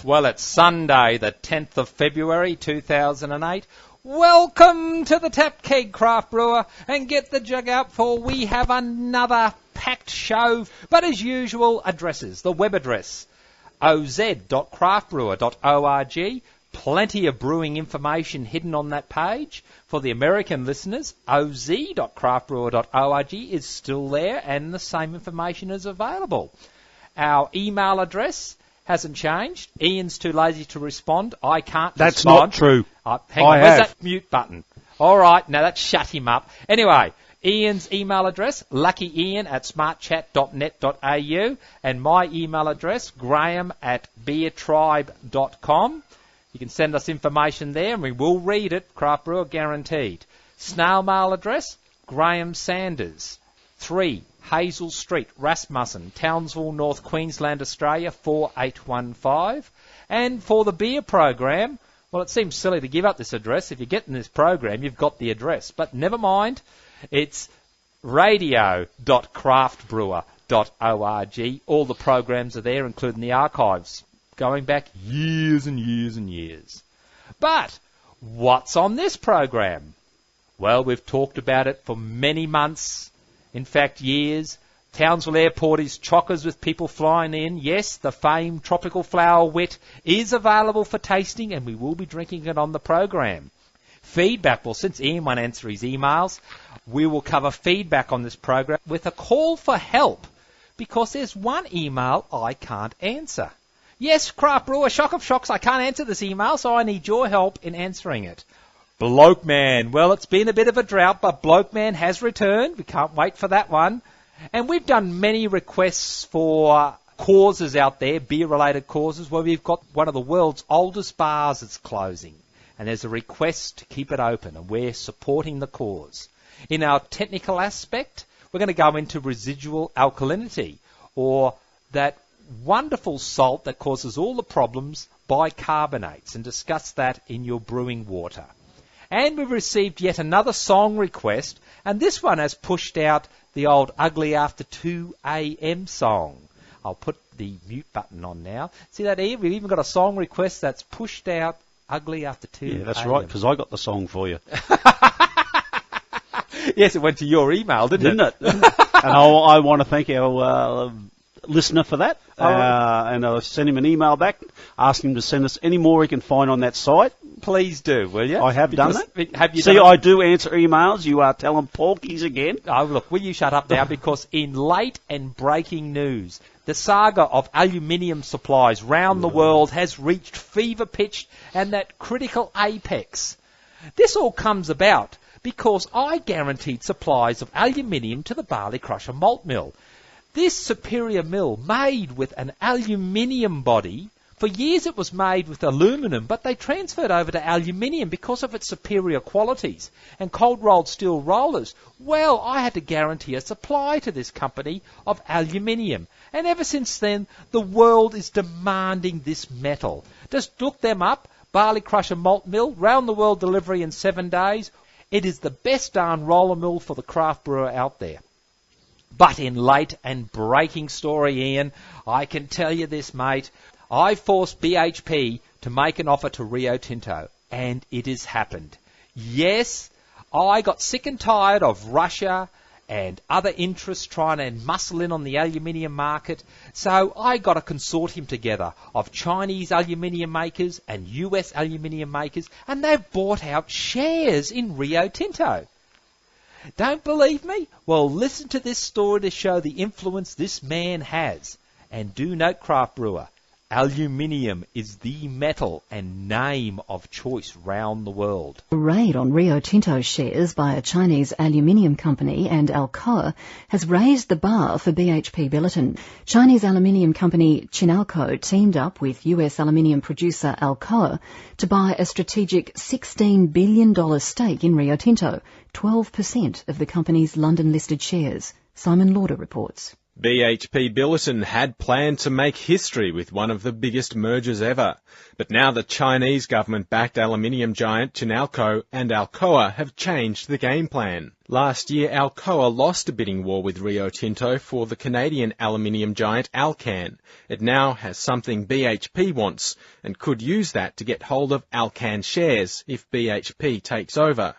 Well, it's Sunday, the 10th of February 2008. Welcome to the Tap Keg Craft Brewer, and get the jug out, for we have another packed show. But as usual, addresses, the web address, oz.craftbrewer.org. Plenty of brewing information hidden on that page. For the American listeners, oz.craftbrewer.org is still there, and the same information is available. Our email address hasn't changed. Ian's too lazy to respond. I can't That's respond. not true. Hang on, where's that mute button? All right, now that shut him up. Anyway, Ian's email address, luckyian@smartchat.net.au, and my email address, graham@beertribe.com. You can send us information there, and we will read it, Craft Brewer guaranteed. Snail mail address, Graham Sanders, 3 Hazel Street, Rasmussen, Townsville, North Queensland, Australia, 4815. And for the beer program, well, it seems silly to give up this address. If you're getting this program, you've got the address. But never mind, it's radio.craftbrewer.org. All the programs are there, including the archives, going back years and years and years. But what's on this program? Well, we've talked about it for many months, in fact years. Townsville Airport is chockers with people flying in. Yes, the famed tropical flower wit is available for tasting, and we will be drinking it on the program. Feedback, well, since Ian won't answer his emails, we will cover feedback on this program with a call for help, because there's one email I can't answer. Yes, Craft Brewer, shock of shocks, I can't answer this email, so I need your help in answering it. Bloke Man. Well, it's been a bit of a drought, but Bloke Man has returned. We can't wait for that one. And we've done many requests for causes out there, beer-related causes, where we've got one of the world's oldest bars that's closing. And there's a request to keep it open, and we're supporting the cause. In our technical aspect, we're going to go into residual alkalinity, or that wonderful salt that causes all the problems, bicarbonates, and discuss that in your brewing water. And we've received yet another song request, and this one has pushed out the old Ugly After 2 a.m. song. I'll put the mute button on now. See that, Ian? We've even got a song request that's pushed out Ugly After 2 a.m. Yeah, that's right, because I got the song for you. Yes, it went to your email, didn't it? And I want to thank our listener for that, and I'll send him an email back, ask him to send us any more he can find on that site. Please do, will you? I have done that. Have you See, I do answer emails. You are telling porkies again. Oh, look, will you shut up now? Because in late and breaking news, the saga of aluminium supplies round the world has reached fever pitch and that critical apex. This all comes about because I guaranteed supplies of aluminium to the barley crusher malt mill. This superior mill, made with an aluminium body, for years it was made with aluminum, but they transferred over to aluminium because of its superior qualities. And cold-rolled steel rollers, well, I had to guarantee a supply to this company of aluminium. And ever since then, the world is demanding this metal. Just look them up, barley crusher malt mill, round the world delivery in 7 days. It is the best darn roller mill for the craft brewer out there. But in late and breaking story, Ian, I can tell you this, mate. I forced BHP to make an offer to Rio Tinto, and it has happened. Yes, I got sick and tired of Russia and other interests trying to muscle in on the aluminium market, so I got a consortium together of Chinese aluminium makers and US aluminium makers, and they've bought out shares in Rio Tinto. Don't believe me? Well, listen to this story to show the influence this man has. And do note, Craft Brewer, aluminium is the metal and name of choice round the world. A raid on Rio Tinto shares by a Chinese aluminium company and Alcoa has raised the bar for BHP Billiton. Chinese aluminium company Chinalco teamed up with US aluminium producer Alcoa to buy a strategic $16 billion stake in Rio Tinto, 12% of the company's London-listed shares. Simon Lauder reports. BHP Billiton had planned to make history with one of the biggest mergers ever, but now the Chinese government-backed aluminium giant Chinalco and Alcoa have changed the game plan. Last year, Alcoa lost a bidding war with Rio Tinto for the Canadian aluminium giant Alcan. It now has something BHP wants and could use that to get hold of Alcan shares if BHP takes over.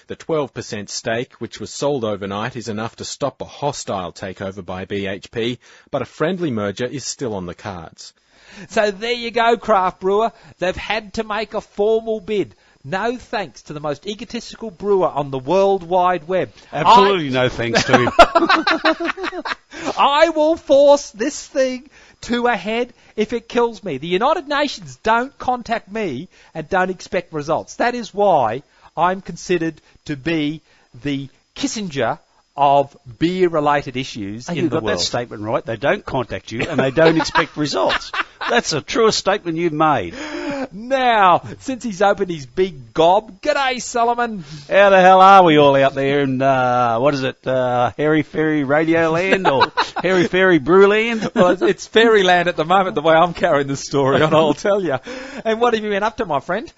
The 12% stake, which was sold overnight, is enough to stop a hostile takeover by BHP, but a friendly merger is still on the cards. So there you go, craft brewer. They've had to make a formal bid. No thanks to the most egotistical brewer on the World Wide Web. Absolutely no thanks to him. I will force this thing to a head if it kills me. The United Nations don't contact me and don't expect results. That is why I'm considered to be the Kissinger of beer-related issues in the world. You've got that statement right. They don't contact you and they don't expect results. That's the truest statement you've made. Now, since he's opened his big gob, g'day, Cellarman. How the hell are we all out there in, what is it, Hairy Fairy Radio Land or Hairy Fairy Brew Land? Well, it's Fairyland at the moment, the way I'm carrying the story on, I'll tell you. And what have you been up to, my friend?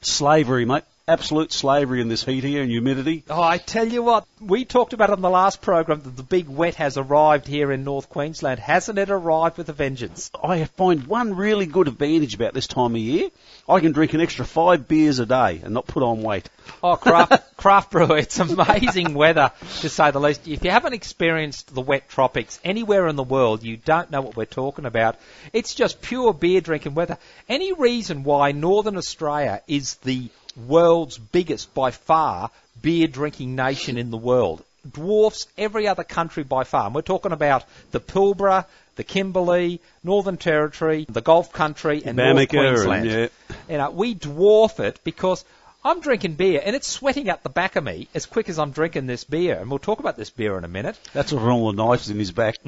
Slavery, mate. Absolute slavery in this heat here and humidity. Oh, I tell you what, we talked about on the last program that the big wet has arrived here in North Queensland. Hasn't it arrived with a vengeance? I find one really good advantage about this time of year. I can drink an extra 5 beers a day and not put on weight. Oh, craft brewer, it's amazing weather, to say the least. If you haven't experienced the wet tropics anywhere in the world, you don't know what we're talking about. It's just pure beer drinking weather. Any reason why Northern Australia is the world's biggest, by far, beer drinking nation in the world? Dwarfs every other country by far. And we're talking about the Pilbara, the Kimberley, Northern Territory, the Gulf Country, and North Queensland. Yeah. You know, we dwarf it because I'm drinking beer and it's sweating up the back of me as quick as I'm drinking this beer. And we'll talk about this beer in a minute. That's what's wrong with the knives in his back.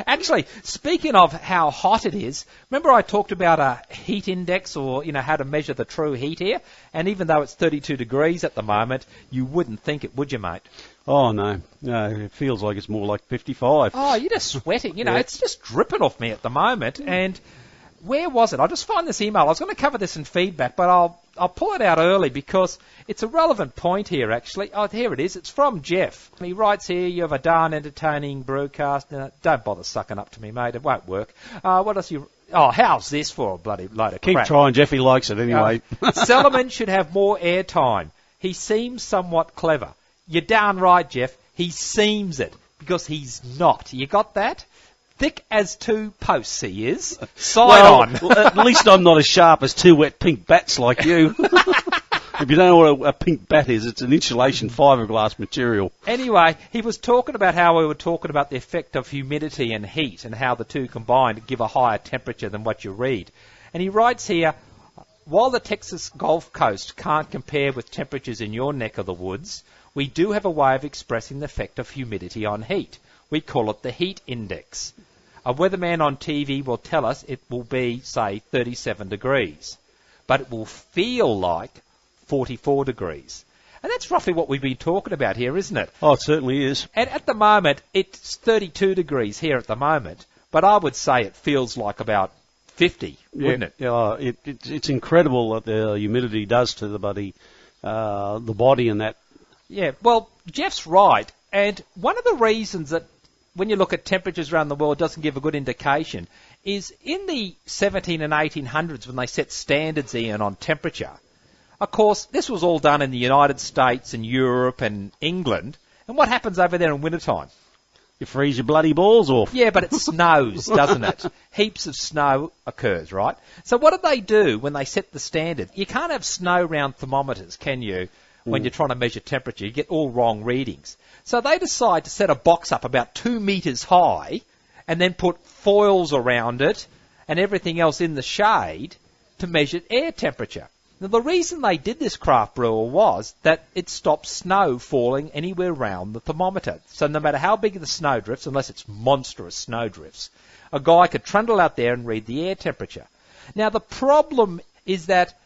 Actually, speaking of how hot it is, remember I talked about a heat index, or, you know, how to measure the true heat here? And even though it's 32 degrees at the moment, you wouldn't think it, would you, mate? Oh, no. No, it feels like it's more like 55. Oh, you're just sweating. You know, It's just dripping off me at the moment. And where was it? I'll just find this email. I was going to cover this in feedback, but I'll pull it out early because it's a relevant point here, actually. Oh, here it is. It's from Jeff. He writes here, you have a darn entertaining broadcast. Don't bother sucking up to me, mate. It won't work. What else you... Oh, how's this for a bloody load of crap? Keep trying. Jeffy likes it anyway. Cellarman should have more airtime. He seems somewhat clever. You're darn right, Jeff. He seems it because he's not. You got that? Thick as 2 posts he is. On. At least I'm not as sharp as 2 wet pink bats like you. If you don't know what a pink bat is, it's an insulation fiberglass material. Anyway, he was talking about how we were talking about the effect of humidity and heat and how the two combined give a higher temperature than what you read. And he writes here, while the Texas Gulf Coast can't compare with temperatures in your neck of the woods, we do have a way of expressing the effect of humidity on heat. We call it the heat index. A weatherman on TV will tell us it will be, say, 37 degrees, but it will feel like 44 degrees. And that's roughly what we've been talking about here, isn't it? Oh, it certainly is. And at the moment, it's 32 degrees here at the moment, but I would say it feels like about 50, wouldn't it? Yeah, it's incredible what the humidity does to the body and that. Yeah, well, Jeff's right, and one of the reasons that when you look at temperatures around the world, it doesn't give a good indication, is in the 17 and 1800s when they set standards, Ian, on temperature. Of course, this was all done in the United States and Europe and England. And what happens over there in wintertime? You freeze your bloody balls off. Yeah, but it snows, doesn't it? Heaps of snow occurs, right? So what do they do when they set the standard? You can't have snow round thermometers, can you? When you're trying to measure temperature, you get all wrong readings. So they decide to set a box up about 2 metres high and then put foils around it and everything else in the shade to measure air temperature. Now, the reason they did this, craft brewer, was that it stops snow falling anywhere around the thermometer. So no matter how big the snow drifts, unless it's monstrous snow drifts, a guy could trundle out there and read the air temperature. Now, the problem is that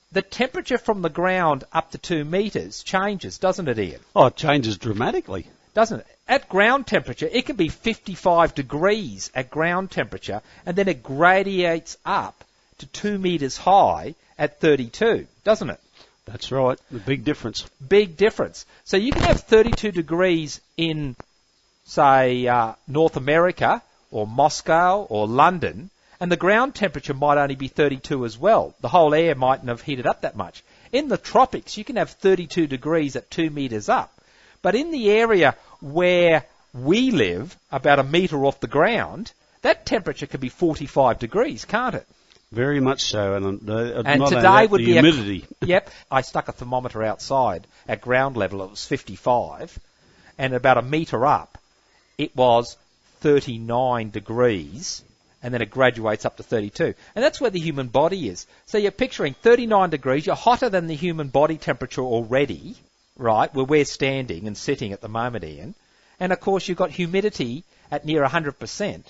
the temperature from the ground up to 2 metres changes, doesn't it, Ian? Oh, it changes dramatically. Doesn't it? At ground temperature, it can be 55 degrees at ground temperature, and then it gradiates up to 2 metres high at 32, doesn't it? That's right. The big difference. Big difference. So you can have 32 degrees in, say, North America or Moscow or London, and the ground temperature might only be 32 as well. The whole air mightn't have heated up that much. In the tropics, you can have 32 degrees at 2 metres up. But in the area where we live, about a metre off the ground, that temperature could be 45 degrees, can't it? Very much so, and not today only that, would the be humidity. Yep, I stuck a thermometer outside at ground level. It was 55, and about a metre up, it was 39 degrees, and then it graduates up to 32. And that's where the human body is. So you're picturing 39 degrees. You're hotter than the human body temperature already, right? Where we're standing and sitting at the moment, Ian. And of course, you've got humidity at near 100%.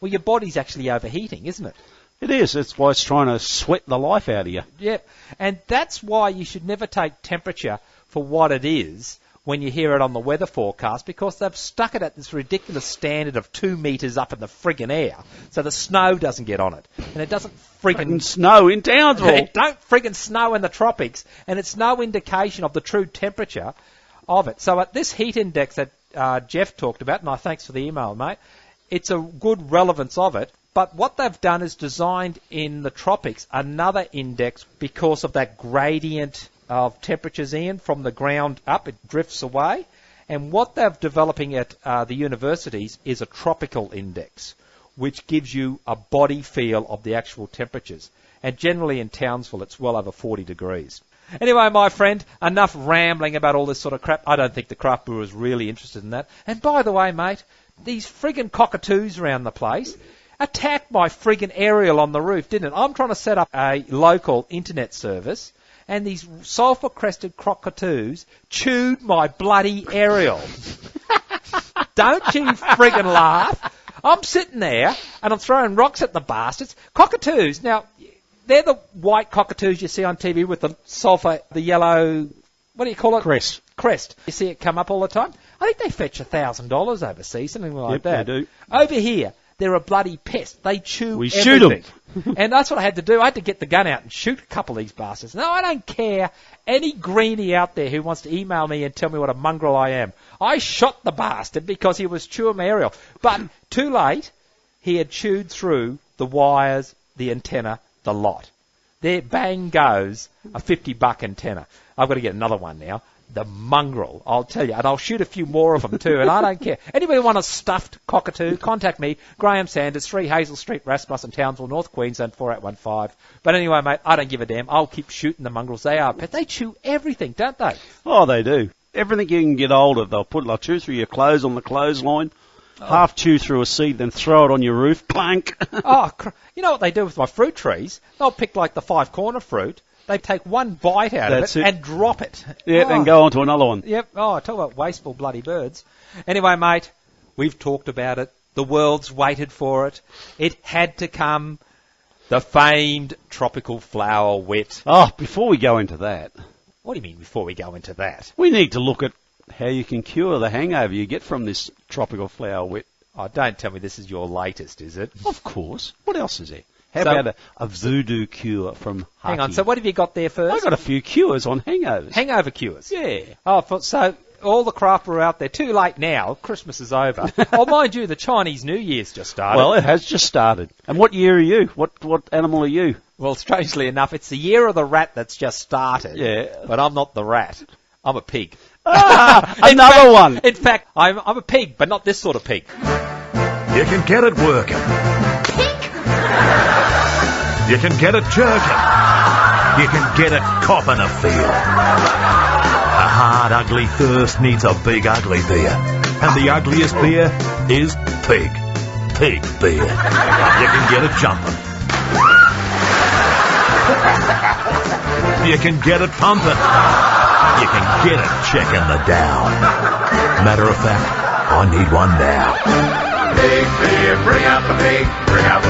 Well, your body's actually overheating, isn't it? It is. That's why it's trying to sweat the life out of you. Yep. And that's why you should never take temperature for what it is when you hear it on the weather forecast, because they've stuck it at this ridiculous standard of 2 metres up in the friggin' air, so the snow doesn't get on it. And it doesn't friggin' snow in Townsville. It don't friggin' snow in the tropics, and it's no indication of the true temperature of it. So at this heat index that Jeff talked about, and I thanks for the email, mate, it's a good relevance of it. But what they've done is designed in the tropics another index because of that gradient of temperatures, Ian, from the ground up. It drifts away. And what they're developing at the universities is a tropical index, which gives you a body feel of the actual temperatures. And generally in Townsville, it's well over 40 degrees. Anyway, my friend, enough rambling about all this sort of crap. I don't think the craft brewer is really interested in that. And by the way, mate, these friggin' cockatoos around the place attacked my friggin' aerial on the roof, didn't it? I'm trying to set up a local internet service, and these sulphur-crested cockatoos chewed my bloody aerial. Don't you friggin' laugh. I'm sitting there, and I'm throwing rocks at the bastards. Cockatoos, now, they're the white cockatoos you see on TV with the sulphur, the yellow, what do you call it? Crest. You see it come up all the time? I think they fetch $1,000 overseas, something like that. They do. Over here, they're a bloody pest. They chew We everything. shoot them. And that's what I had to do. I had to get the gun out and shoot a couple of these bastards. No, I don't care. Any greenie out there who wants to email me and tell me what a mongrel I am. I shot the bastard because he was chewing my aerial. But too late, he had chewed through the wires, the antenna, the lot. There, bang goes a $50 antenna. I've got to get another one now. The mongrel, I'll tell you. And I'll shoot a few more of them too, and I don't care. Anybody want a stuffed cockatoo, contact me, Graham Sanders, 3 Hazel Street, Rasmussen, Townsville, North Queensland, 4815. But anyway, mate, I don't give a damn. I'll keep shooting the mongrels. They are pets. They chew everything, don't they? Oh, they do. Everything you can get hold of, they'll chew through your clothes on the clothesline, half chew through a seed, then throw it on your roof, clank. You know what they do with my fruit trees? They'll pick like the 5-corner fruit. They take one bite out of it and drop it. Yeah, then go on to another one. Yep. Oh, talk about wasteful bloody birds. Anyway, mate, we've talked about it. The world's waited for it. It had to come. The famed tropical flower wet. Oh, before we go into that. What do you mean before we go into that? We need to look at how you can cure the hangover you get from this tropical flower wet. Oh, don't tell me this is your latest, is it? Of course. What else is there? How about a voodoo cure from Haki? Hang on, so what have you got there first? I've got a few cures on hangovers. Hangover cures? Yeah. Oh, so all the craft brewer out there, too late now, Christmas is over. Oh, mind you, the Chinese New Year's just started. Well, it has just started. And what year are you? What animal are you? Well, strangely enough, it's the year of the rat that's just started. Yeah. But I'm not the rat. I'm a pig. Another one. In fact, I'm a pig, but not this sort of pig. You can get it working. You can get it jerking. You can get it copping a feel. A hard, ugly thirst needs a big, ugly beer. And the ugliest beer is pig. Pig beer. You can get it jumping. You can get it pumping. You can get it checking the down. Matter of fact, I need one now. Pig beer, bring out the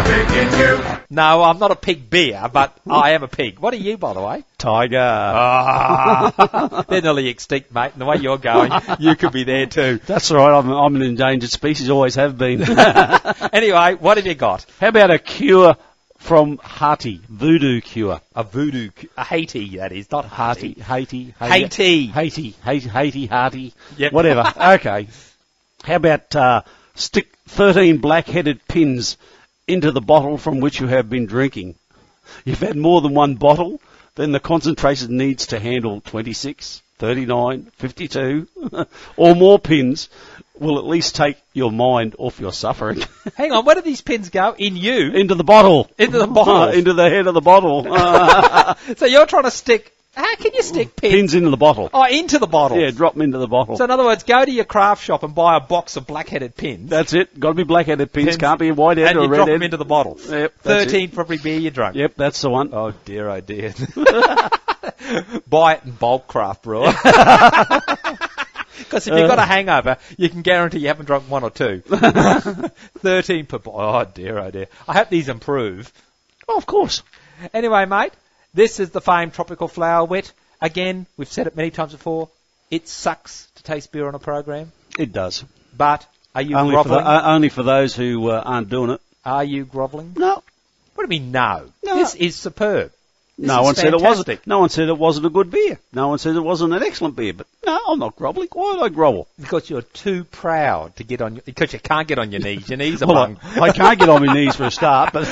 pig in you. No, I'm not a pig beer, but I am a pig. What are you, by the way? Tiger. They're nearly extinct, mate, and the way you're going, you could be there too. That's right, I'm an endangered species, always have been. Anyway, what have you got? How about a cure from Hati, Voodoo Cure. A Haiti, that is, not Hati. Haiti. Yep. Whatever. Okay. How about stick 13 black-headed pins into the bottle from which you have been drinking? You've had more than one bottle, then the concentration needs to handle 26, 39, 52, or more pins will at least take your mind off your suffering. Hang on, where do these pins go? In you? Into the bottle. Into the bottle? Into the head of the bottle. So you're trying to stick... How can you stick pins? Pins into the bottle. Oh, into the bottle. Yeah, drop them into the bottle. So in other words, go to your craft shop and buy a box of black-headed pins. That's it. Got to be black-headed pins. Can't be a white-head or a red-head. And you drop them into the bottle. Yep, 13 for every beer you drunk. Yep, that's the one. Oh, dear, oh, dear. Buy it in bulk, craft brewer. Because if you've got a hangover, you can guarantee you haven't drunk one or two. 13 per bottle. Oh, dear, oh, dear. I hope these improve. Oh, of course. Anyway, mate, this is the famed Tropical Flower Wit. Again, we've said it many times before, it sucks to taste beer on a program. It does. But are you grovelling? Only for those who aren't doing it. Are you grovelling? No. What do you mean, no? No. This is superb. No one said it wasn't. No one said it wasn't a good beer. No one said it wasn't an excellent beer. But no, I'm not grovelling. Why would I grovel? Because you're too proud to get on. Because you can't get on your knees. Your knees are Well, bung. I can't get on my knees for a start. But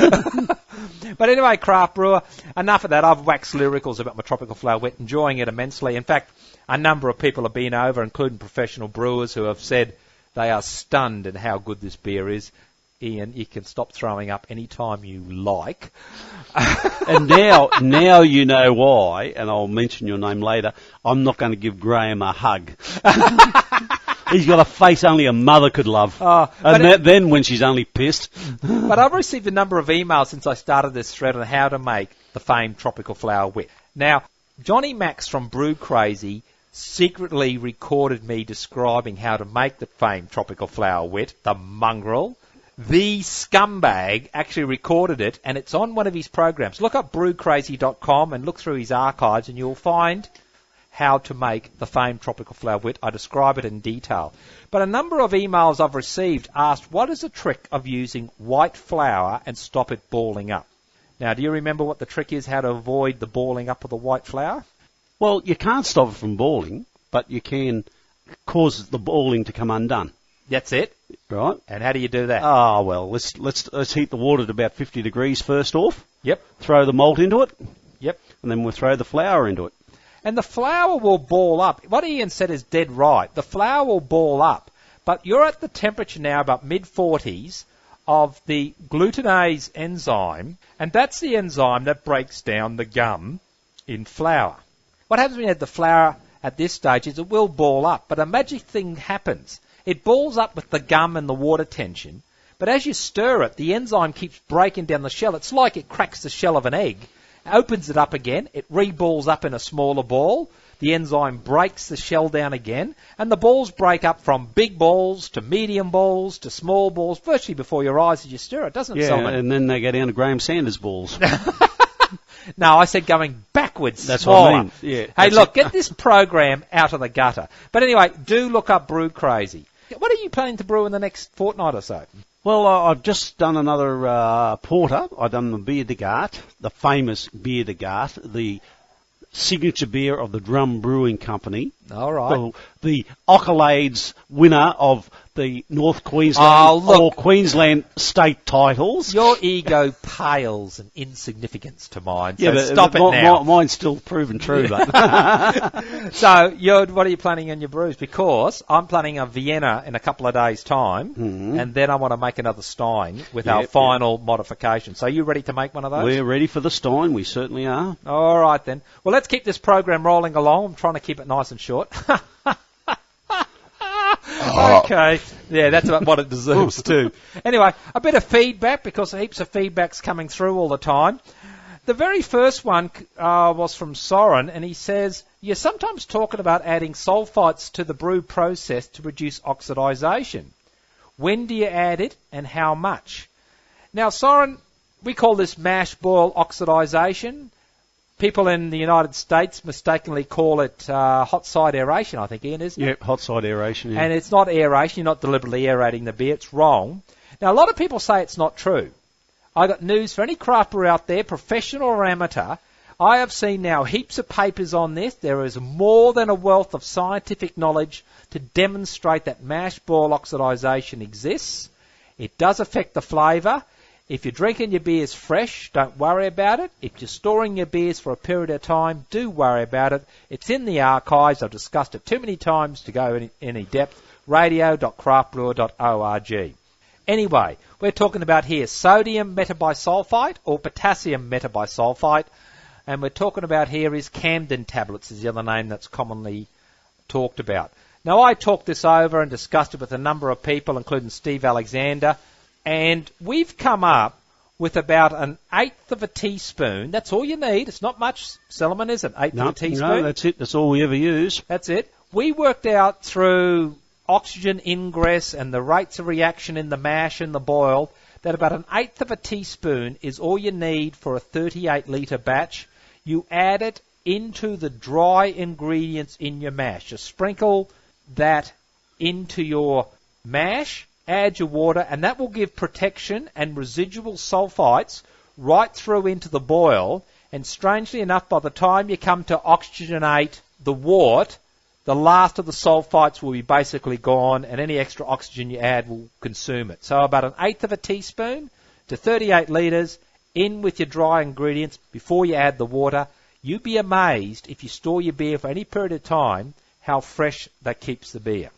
But anyway, craft brewer, enough of that. I've waxed lyricals about my Tropical Flower Wit, enjoying it immensely. In fact, a number of people have been over, including professional brewers, who have said they are stunned at how good this beer is. Ian, you can stop throwing up any time you like. and now you know why, and I'll mention your name later. I'm not going to give Graham a hug. He's got a face only a mother could love. Then when she's only pissed. But I've received a number of emails since I started this thread on how to make the famed Tropical Flower Wit. Now, Johnny Max from Brew Crazy secretly recorded me describing how to make the famed Tropical Flower Wit, the mongrel. The scumbag actually recorded it, and it's on one of his programs. Look up brewcrazy.com and look through his archives, and you'll find how to make the famed Tropical Flower Wit. I describe it in detail. But a number of emails I've received asked, what is the trick of using white flour and stop it balling up? Now, do you remember what the trick is, how to avoid the balling up of the white flour? Well, you can't stop it from balling, but you can cause the balling to come undone. That's it. Right. And how do you do that? Oh, well, let's heat the water at about 50 degrees first off. Yep. Throw the malt into it. Yep. And then we'll throw the flour into it. And the flour will ball up. What Ian said is dead right. The flour will ball up. But you're at the temperature now about mid-40s of the glutenase enzyme, and that's the enzyme that breaks down the gum in flour. What happens when you add the flour at this stage is it will ball up, but a magic thing happens. It balls up with the gum and the water tension, but as you stir it, the enzyme keeps breaking down the shell. It's like it cracks the shell of an egg, opens it up again, it re-balls up in a smaller ball, the enzyme breaks the shell down again, and the balls break up from big balls to medium balls to small balls, virtually before your eyes as you stir it, doesn't it, Solomon? Yeah, and then they go down to Graham Sanders balls. No, I said going backwards. That's smaller. what I mean. Yeah, hey, look, get this program out of the gutter. But anyway, do look up Brew Crazy. What are you planning to brew in the next fortnight or so? Well, I've just done another porter. I've done the Bier de Gart, the famous Bier de Gart, the signature beer of the Drum Brewing Company. All right. The accolades winner of the North Queensland or Queensland state titles. Your ego pales in insignificance to mine, so but stop it now. Mine's still proven true, but. So, what are you planning on your brews? Because I'm planning a Vienna in a couple of days' time, and then I want to make another Stein with our final modification. So, are you ready to make one of those? We're ready for the Stein, we certainly are. All right, then. Well, let's keep this program rolling along. I'm trying to keep it nice and short. Okay. Yeah, that's about what it deserves too. Anyway, a bit of feedback, because heaps of feedback's coming through all the time. The very first one was from Soren, and he says, you're sometimes talking about adding sulfites to the brew process to reduce oxidisation. When do you add it, and how much? Now, Soren, we call this mash boil oxidisation. People in the United States mistakenly call it hot side aeration, I think, Ian, isn't it? Yep, hot side aeration, yeah. And it's not aeration. You're not deliberately aerating the beer. It's wrong. Now, a lot of people say it's not true. I got news for any craft brewer out there, professional or amateur. I have seen now heaps of papers on this. There is more than a wealth of scientific knowledge to demonstrate that mash ball oxidisation exists. It does affect the flavour. If you're drinking your beers fresh, don't worry about it. If you're storing your beers for a period of time, do worry about it. It's in the archives. I've discussed it too many times to go in any depth. radio.craftbrewer.org. Anyway, we're talking about here sodium metabisulfite or potassium metabisulfite. And we're talking about here is Camden tablets is the other name that's commonly talked about. Now, I talked this over and discussed it with a number of people, including Steve Alexander, and we've come up with about an eighth of a teaspoon. That's all you need. It's not much, Cellarman, is it? Eighth of a teaspoon? No, that's it. That's all we ever use. That's it. We worked out through oxygen ingress and the rates of reaction in the mash and the boil that about an eighth of a teaspoon is all you need for a 38-litre batch. You add it into the dry ingredients in your mash. Just sprinkle that into your mash, add your water, and that will give protection and residual sulfites right through into the boil. And strangely enough, by the time you come to oxygenate the wort, the last of the sulfites will be basically gone, and any extra oxygen you add will consume it. So about an eighth of a teaspoon to 38 litres in with your dry ingredients before you add the water. You'd be amazed if you store your beer for any period of time how fresh that keeps the beer.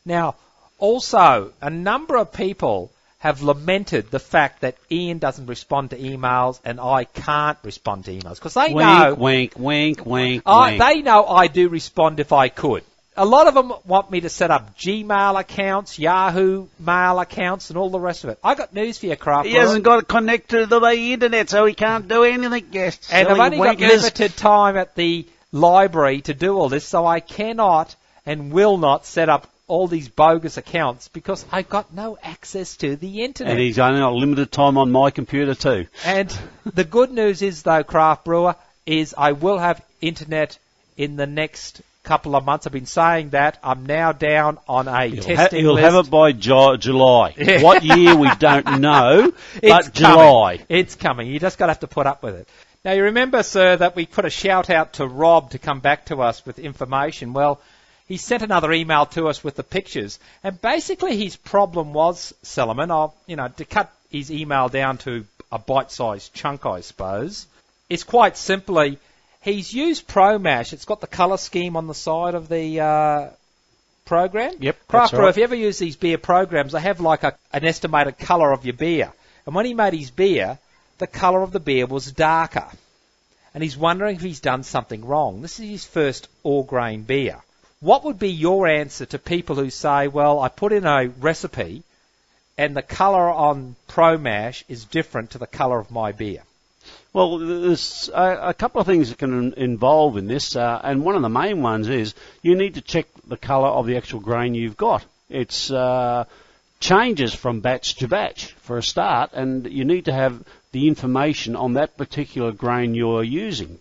Now, also, a number of people have lamented the fact that Ian doesn't respond to emails and I can't respond to emails because they know... Wink, wink, wink. They know I do respond if I could. A lot of them want me to set up Gmail accounts, Yahoo mail accounts, and all the rest of it. I got news for you, Craft He Brewer. hasn't got it connected to the internet, so he can't do anything. Yes, and I've only got limited time at the library to do all this, so I cannot and will not set up all these bogus accounts because I've got no access to the internet. And he's only got limited time on my computer too. And the good news is, though, Craft Brewer, is I will have internet in the next couple of months. I've been saying that. I'm now down on a testing You'll list. have it by July. Yeah. What year, we don't know, but It's July. Coming. It's coming. You just got to have to put up with it. Now, you remember, sir, that we put a shout-out to Rob to come back to us with information. Well, he sent another email to us with the pictures. And basically his problem was, Cellarman, to cut his email down to a bite-sized chunk, I suppose, is quite simply... He's used ProMash. It's got the colour scheme on the side of the program. Yep, Craft that's Brewer, right. if you ever use these beer programs, they have like an estimated colour of your beer. And when he made his beer, the colour of the beer was darker. And he's wondering if he's done something wrong. This is his first all-grain beer. What would be your answer to people who say, well, I put in a recipe and the colour on ProMash is different to the colour of my beer? Well, there's a couple of things that can involve in this, and one of the main ones is you need to check the colour of the actual grain you've got. It's changes from batch to batch for a start, and you need to have the information on that particular grain you're using.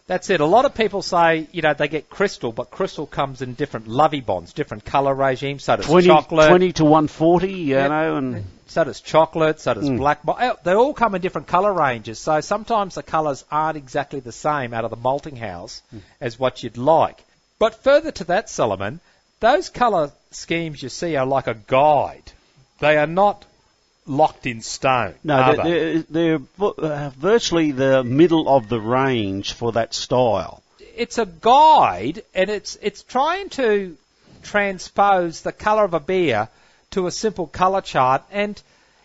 That's it. A lot of people say, they get crystal, but crystal comes in different lovey bonds, different colour regimes. So does chocolate. 20 to 140, and... So does chocolate, so does black. They all come in different colour ranges. So sometimes the colours aren't exactly the same out of the malting house as what you'd like. But further to that, Cellarman, those colour schemes you see are like a guide. They are not locked in stone. No, they're virtually the middle of the range for that style. It's a guide, and it's trying to transpose the colour of a beer to a simple colour chart, and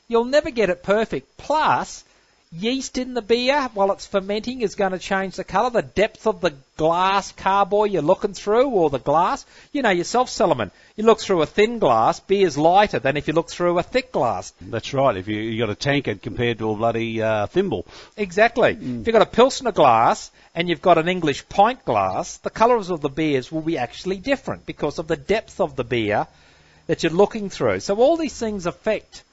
you'll never get it perfect. Plus, yeast in the beer, while it's fermenting, is going to change the colour. The depth of the glass carboy you're looking through, or the glass. You know yourself, Cellarman, you look through a thin glass, beer's lighter than if you look through a thick glass. That's right, if you got a tankard compared to a bloody thimble. Exactly. If you've got a Pilsner glass and you've got an English pint glass, the colours of the beers will be actually different because of the depth of the beer that you're looking through. So all these things affect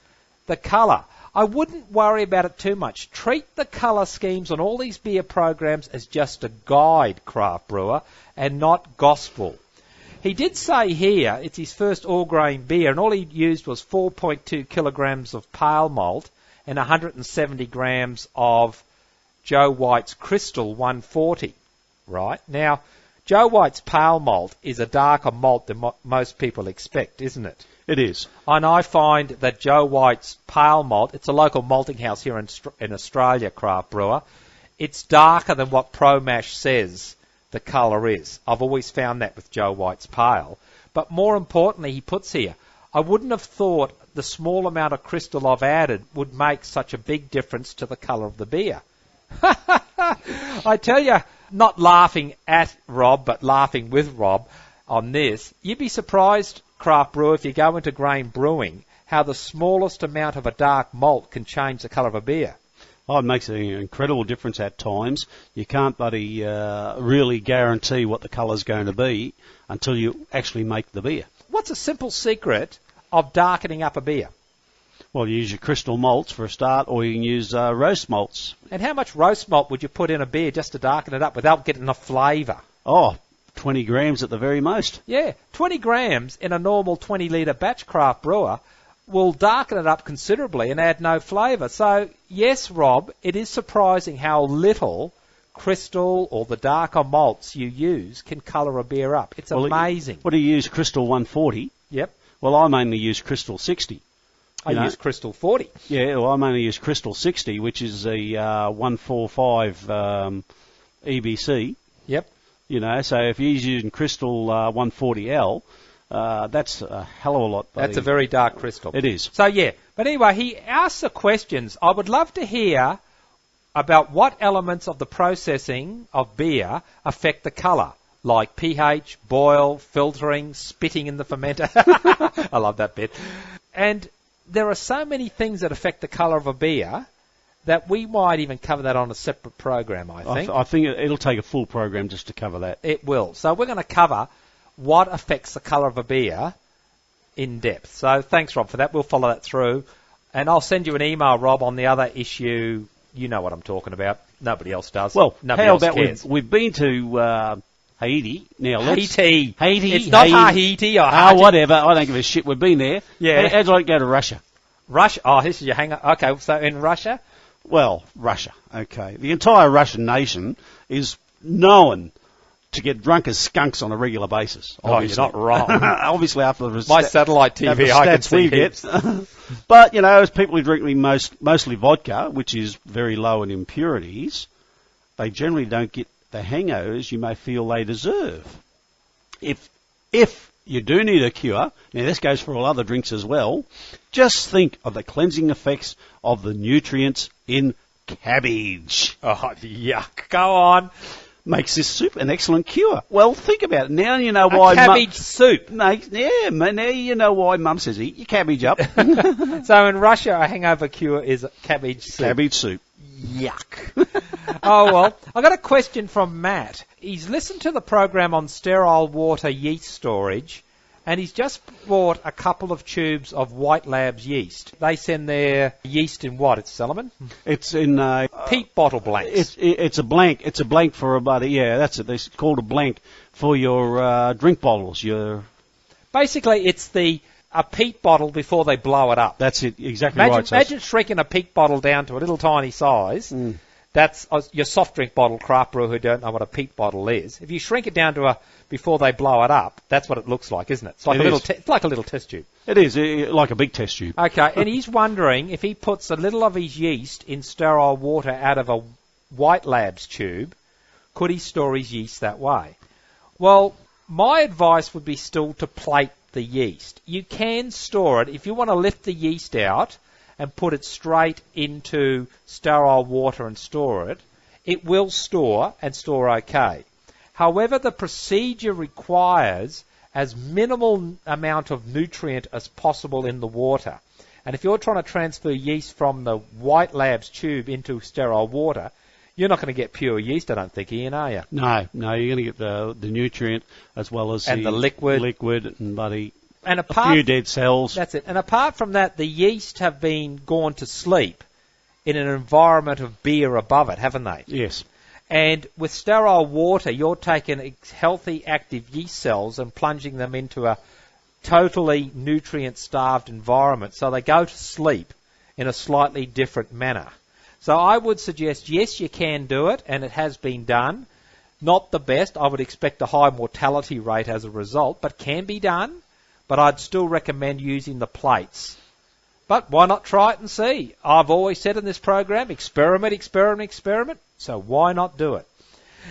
the colour. I wouldn't worry about it too much. Treat the colour schemes on all these beer programs as just a guide, Craft Brewer, and not gospel. He did say here it's his first all-grain beer, and all he used was 4.2 kilograms of pale malt and 170 grams of Joe White's Crystal 140, right? Now, Joe White's pale malt is a darker malt than most people expect, isn't it? It is. And I find that Joe White's pale malt, it's a local malting house here in Australia, craft brewer, it's darker than what ProMash says the colour is. I've always found that with Joe White's pale. But more importantly, he puts here, I wouldn't have thought the small amount of crystal I've added would make such a big difference to the colour of the beer. I tell you, not laughing at Rob, but laughing with Rob on this, you'd be surprised, craft brewer, if you go into grain brewing, how the smallest amount of a dark malt can change the colour of a beer. Oh, it makes an incredible difference at times. You can't really guarantee what the colour's going to be until you actually make the beer. What's a simple secret of darkening up a beer? Well, you use your crystal malts for a start, or you can use roast malts. And how much roast malt would you put in a beer just to darken it up without getting enough flavour? Oh, 20 grams at the very most. Yeah, 20 grams in a normal 20-litre batch craft brewer will darken it up considerably and add no flavour. So, yes, Rob, it is surprising how little crystal or the darker malts you use can colour a beer up. It's amazing. What do you use, Crystal 140? Yep. Well, I mainly use Crystal 60. I use Crystal 40. Yeah, well, I mainly use Crystal 60, which is a 145 EBC. Yep. You know, so if you're using Crystal 140L, that's a hell of a lot. That's a very dark crystal. It is. So, yeah. But anyway, he asks the questions. I would love to hear about what elements of the processing of beer affect the colour, like pH, boil, filtering, spitting in the fermenter. I love that bit. And there are so many things that affect the colour of a beer that we might even cover that on a separate program, I think. I think it'll take a full program just to cover that. It will. So we're going to cover what affects the colour of a beer in depth. So thanks, Rob, for that. We'll follow that through. And I'll send you an email, Rob, on the other issue. You know what I'm talking about. Nobody else does. Well, nobody how else about cares. we've been to Haiti. Now, Haiti. Haiti. It's not Haiti or Haiti. Whatever. I don't give a shit. We've been there. Yeah. How'd you like to go to Russia? Russia. Oh, this is your hang-up. Okay, so in Russia? Well, Russia. Okay. The entire Russian nation is known to get drunk as skunks on a regular basis. Obviously. Oh, you're not wrong. Obviously, after the my satellite TV, I can see heaps. But, you know, as people who drink mostly vodka, which is very low in impurities, they generally don't get the hangovers you may feel they deserve. If you do need a cure, now this goes for all other drinks as well, just think of the cleansing effects of the nutrients in cabbage. Oh, yuck. Go on. Makes this soup an excellent cure. Well, think about it. Now you know why... cabbage soup. Now you know why Mum says eat your cabbage up. So in Russia, a hangover cure is cabbage soup. Cabbage soup. Yuck. Oh, well, I got a question from Matt. He's listened to the program on sterile water yeast storage, and he's just bought a couple of tubes of White Labs yeast. They send their yeast in what? It's Cellarman? It's in... peat bottle blanks. It's a blank. It's a blank for that's it. It's called a blank for your drink bottles. Basically, it's a peat bottle before they blow it up. That's it. Exactly right. So imagine shrinking a peat bottle down to a little tiny size. That's your soft drink bottle, craft brewer who don't know what a peat bottle is. If you shrink it down to before they blow it up, that's what it looks like, isn't it? It's like it's like a little test tube. It is, like a big test tube. Okay, and he's wondering if he puts a little of his yeast in sterile water out of a White Labs tube, could he store his yeast that way? Well, my advice would be still to plate the yeast. You can store it if you want to lift the yeast out and put it straight into sterile water and store it. It will store and store okay. However, the procedure requires as minimal amount of nutrient as possible in the water. And if you're trying to transfer yeast from the White Labs tube into sterile water, you're not going to get pure yeast, I don't think, Ian, are you? No, you're going to get the nutrient as well as the liquid and and a few dead cells. That's it. And apart from that, the yeast have been gone to sleep in an environment of beer above it, haven't they? Yes. And with sterile water, you're taking healthy, active yeast cells and plunging them into a totally nutrient-starved environment. So they go to sleep in a slightly different manner. So I would suggest, yes, you can do it, and it has been done. Not the best. I would expect a high mortality rate as a result, but can be done. But I'd still recommend using the plates. But why not try it and see? I've always said in this program, experiment, experiment, experiment. So why not do it?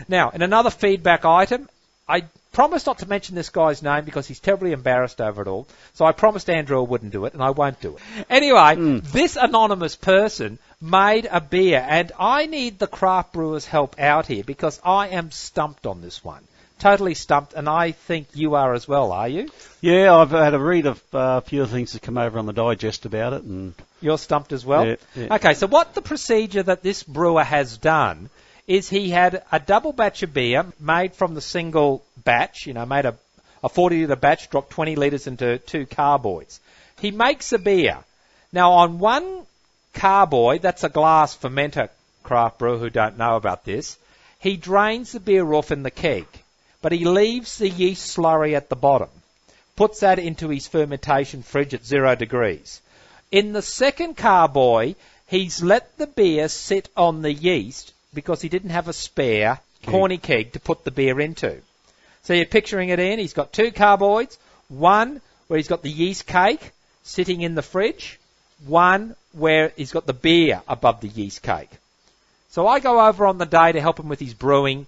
Now, in another feedback item, I promised not to mention this guy's name because he's terribly embarrassed over it all. So I promised Andrew I wouldn't do it, and I won't do it. Anyway, this anonymous person made a beer, and I need the craft brewers' help out here because I am stumped on this one. Totally stumped, and I think you are as well, are you? Yeah, I've had a read of a few of the things that come over on the digest about it. And you're stumped as well? Yeah. Okay, so what the procedure that this brewer has done is he had a double batch of beer made from the single batch, made a 40-litre batch, dropped 20 litres into 2 carboys. He makes a beer. Now, on one carboy, that's a glass fermenter, craft brewer who don't know about this, he drains the beer off in the keg, but he leaves the yeast slurry at the bottom, puts that into his fermentation fridge at 0 degrees. In the second carboy, he's let the beer sit on the yeast because he didn't have a spare corny keg to put the beer into. So you're picturing it in, he's got 2 carboys, one where he's got the yeast cake sitting in the fridge, one where he's got the beer above the yeast cake. So I go over on the day to help him with his brewing,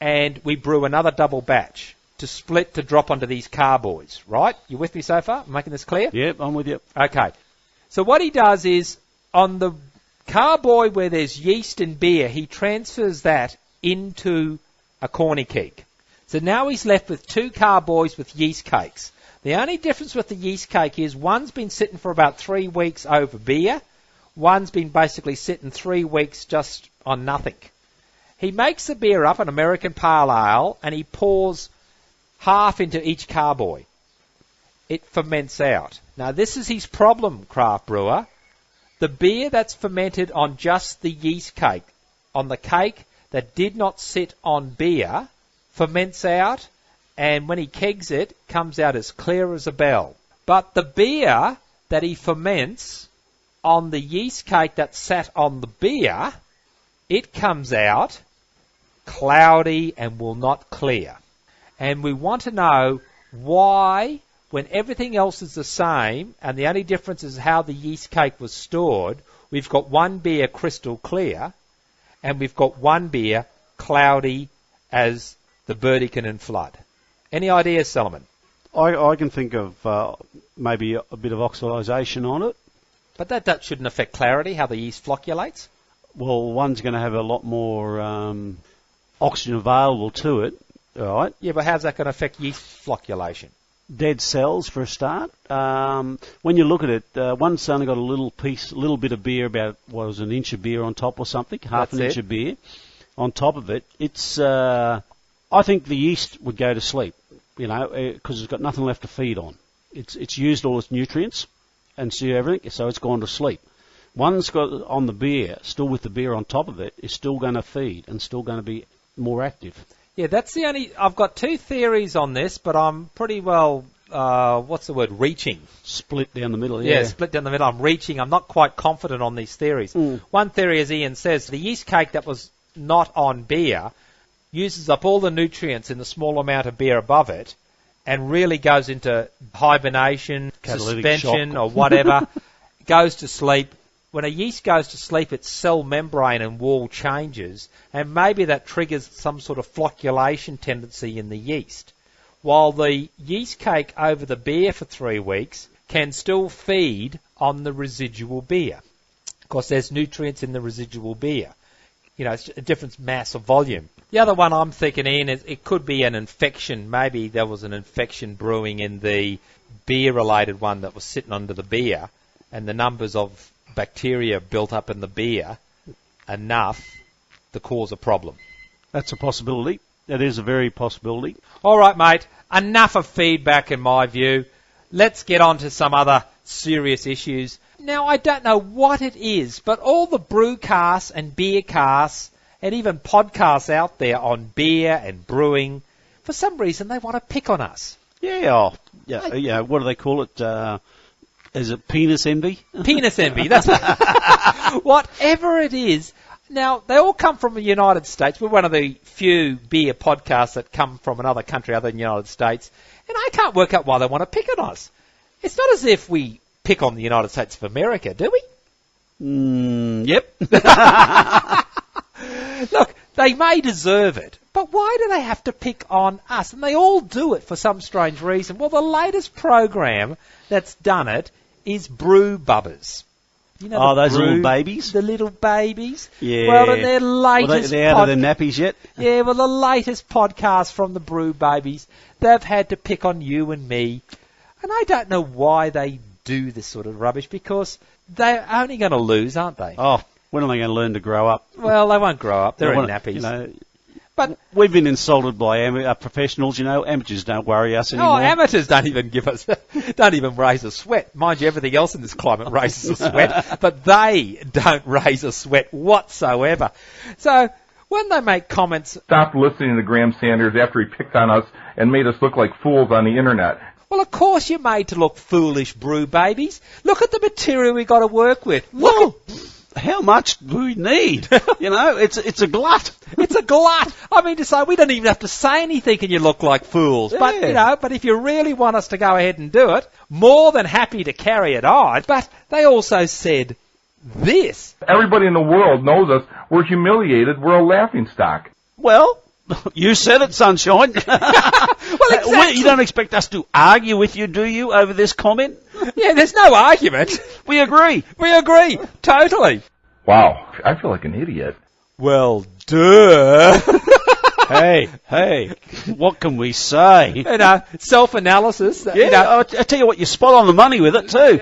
and we brew another double batch to split to drop onto these carboys, right? You with me so far? Am I making this clear? Yep, I'm with you. Okay. So what he does is, on the carboy where there's yeast and beer, he transfers that into a corny keg. So now he's left with 2 carboys with yeast cakes. The only difference with the yeast cake is one's been sitting for about 3 weeks over beer, one's been basically sitting 3 weeks just on nothing. He makes the beer up, an American Pale Ale, and he pours half into each carboy. It ferments out. Now, this is his problem, craft brewer. The beer that's fermented on just the yeast cake, on the cake that did not sit on beer, ferments out, and when he kegs it, comes out as clear as a bell. But the beer that he ferments on the yeast cake that sat on the beer, it comes out cloudy and will not clear. And we want to know why, when everything else is the same and the only difference is how the yeast cake was stored, we've got one beer crystal clear and we've got one beer cloudy as the Burdekin flood. Any ideas, Cellarman? I can think of maybe a bit of oxidisation on it. But that shouldn't affect clarity, how the yeast flocculates? Well, one's going to have a lot more oxygen available to it, all right? Yeah, but how's that going to affect yeast flocculation? Dead cells for a start. When you look at it, one's only got a little bit of beer, about, what was it, an inch of beer on top or something, half an inch of beer on top of it. It's, I think the yeast would go to sleep, because it's got nothing left to feed on. It's used all its nutrients and everything, so it's gone to sleep. One's got on the beer, still with the beer on top of it, is still going to feed and still going to be more active. Yeah, that's the only... I've got 2 theories on this, but I'm pretty well, reaching. Split down the middle, yeah. Yeah, split down the middle. I'm reaching. I'm not quite confident on these theories. One theory, as Ian says, the yeast cake that was not on beer uses up all the nutrients in the small amount of beer above it and really goes into hibernation, Catalytic suspension, shock. or whatever, goes to sleep. When a yeast goes to sleep, its cell membrane and wall changes, and maybe that triggers some sort of flocculation tendency in the yeast. While the yeast cake over the beer for 3 weeks can still feed on the residual beer. Of course, there's nutrients in the residual beer. It's a different mass of volume. The other one I'm thinking, Ian, is it could be an infection. Maybe there was an infection brewing in the beer-related one that was sitting under the beer, and the numbers of bacteria built up in the beer enough to cause a problem. That's a possibility. That is a very possibility. All right, mate. Enough of feedback in my view. Let's get on to some other serious issues. Now, I don't know what it is, but all the brewcasts and beercasts and even podcasts out there on beer and brewing, for some reason they want to pick on us. Yeah, what do they call it? Is it penis envy? Penis envy. That's whatever it is. Now, they all come from the United States. We're one of the few beer podcasts that come from another country other than the United States. And I can't work out why they want to pick on us. It's not as if we pick on the United States of America, do we? Yep. Look, they may deserve it, but why do they have to pick on us? And they all do it for some strange reason. Well, the latest program that's done it is Brew Bubbers. You know those little babies? The little babies? Yeah. Well, in their latest... Are they out of their nappies yet? Yeah, well, the latest podcast from the Brew Babies, they've had to pick on you and me. And I don't know why they do this sort of rubbish, because they're only going to lose, aren't they? Oh, when are they going to learn to grow up? Well, they won't grow up. They're in nappies. But we've been insulted by professionals, Amateurs don't worry us anymore. Oh, amateurs don't even don't even raise a sweat. Mind you, everything else in this climate raises a sweat, but they don't raise a sweat whatsoever. So when they make comments... Stopped listening to Graham Sanders after he picked on us and made us look like fools on the internet. Well, of course you're made to look foolish, Brew Babies. Look at the material we got to work with. How much do we need? It's a glut. It's a glut. I mean to say, we don't even have to say anything and you look like fools. Yeah. But if you really want us to go ahead and do it, more than happy to carry it on. But they also said this. Everybody in the world knows us. We're humiliated. We're a laughingstock. Well, you said it, sunshine. Well, exactly. You don't expect us to argue with you, do you, over this comment? Yeah, there's no argument. We agree. We agree. Totally. Wow, I feel like an idiot. Well, duh. Hey, what can we say? Self-analysis. Yeah, I tell you what, you're spot on the money with it too.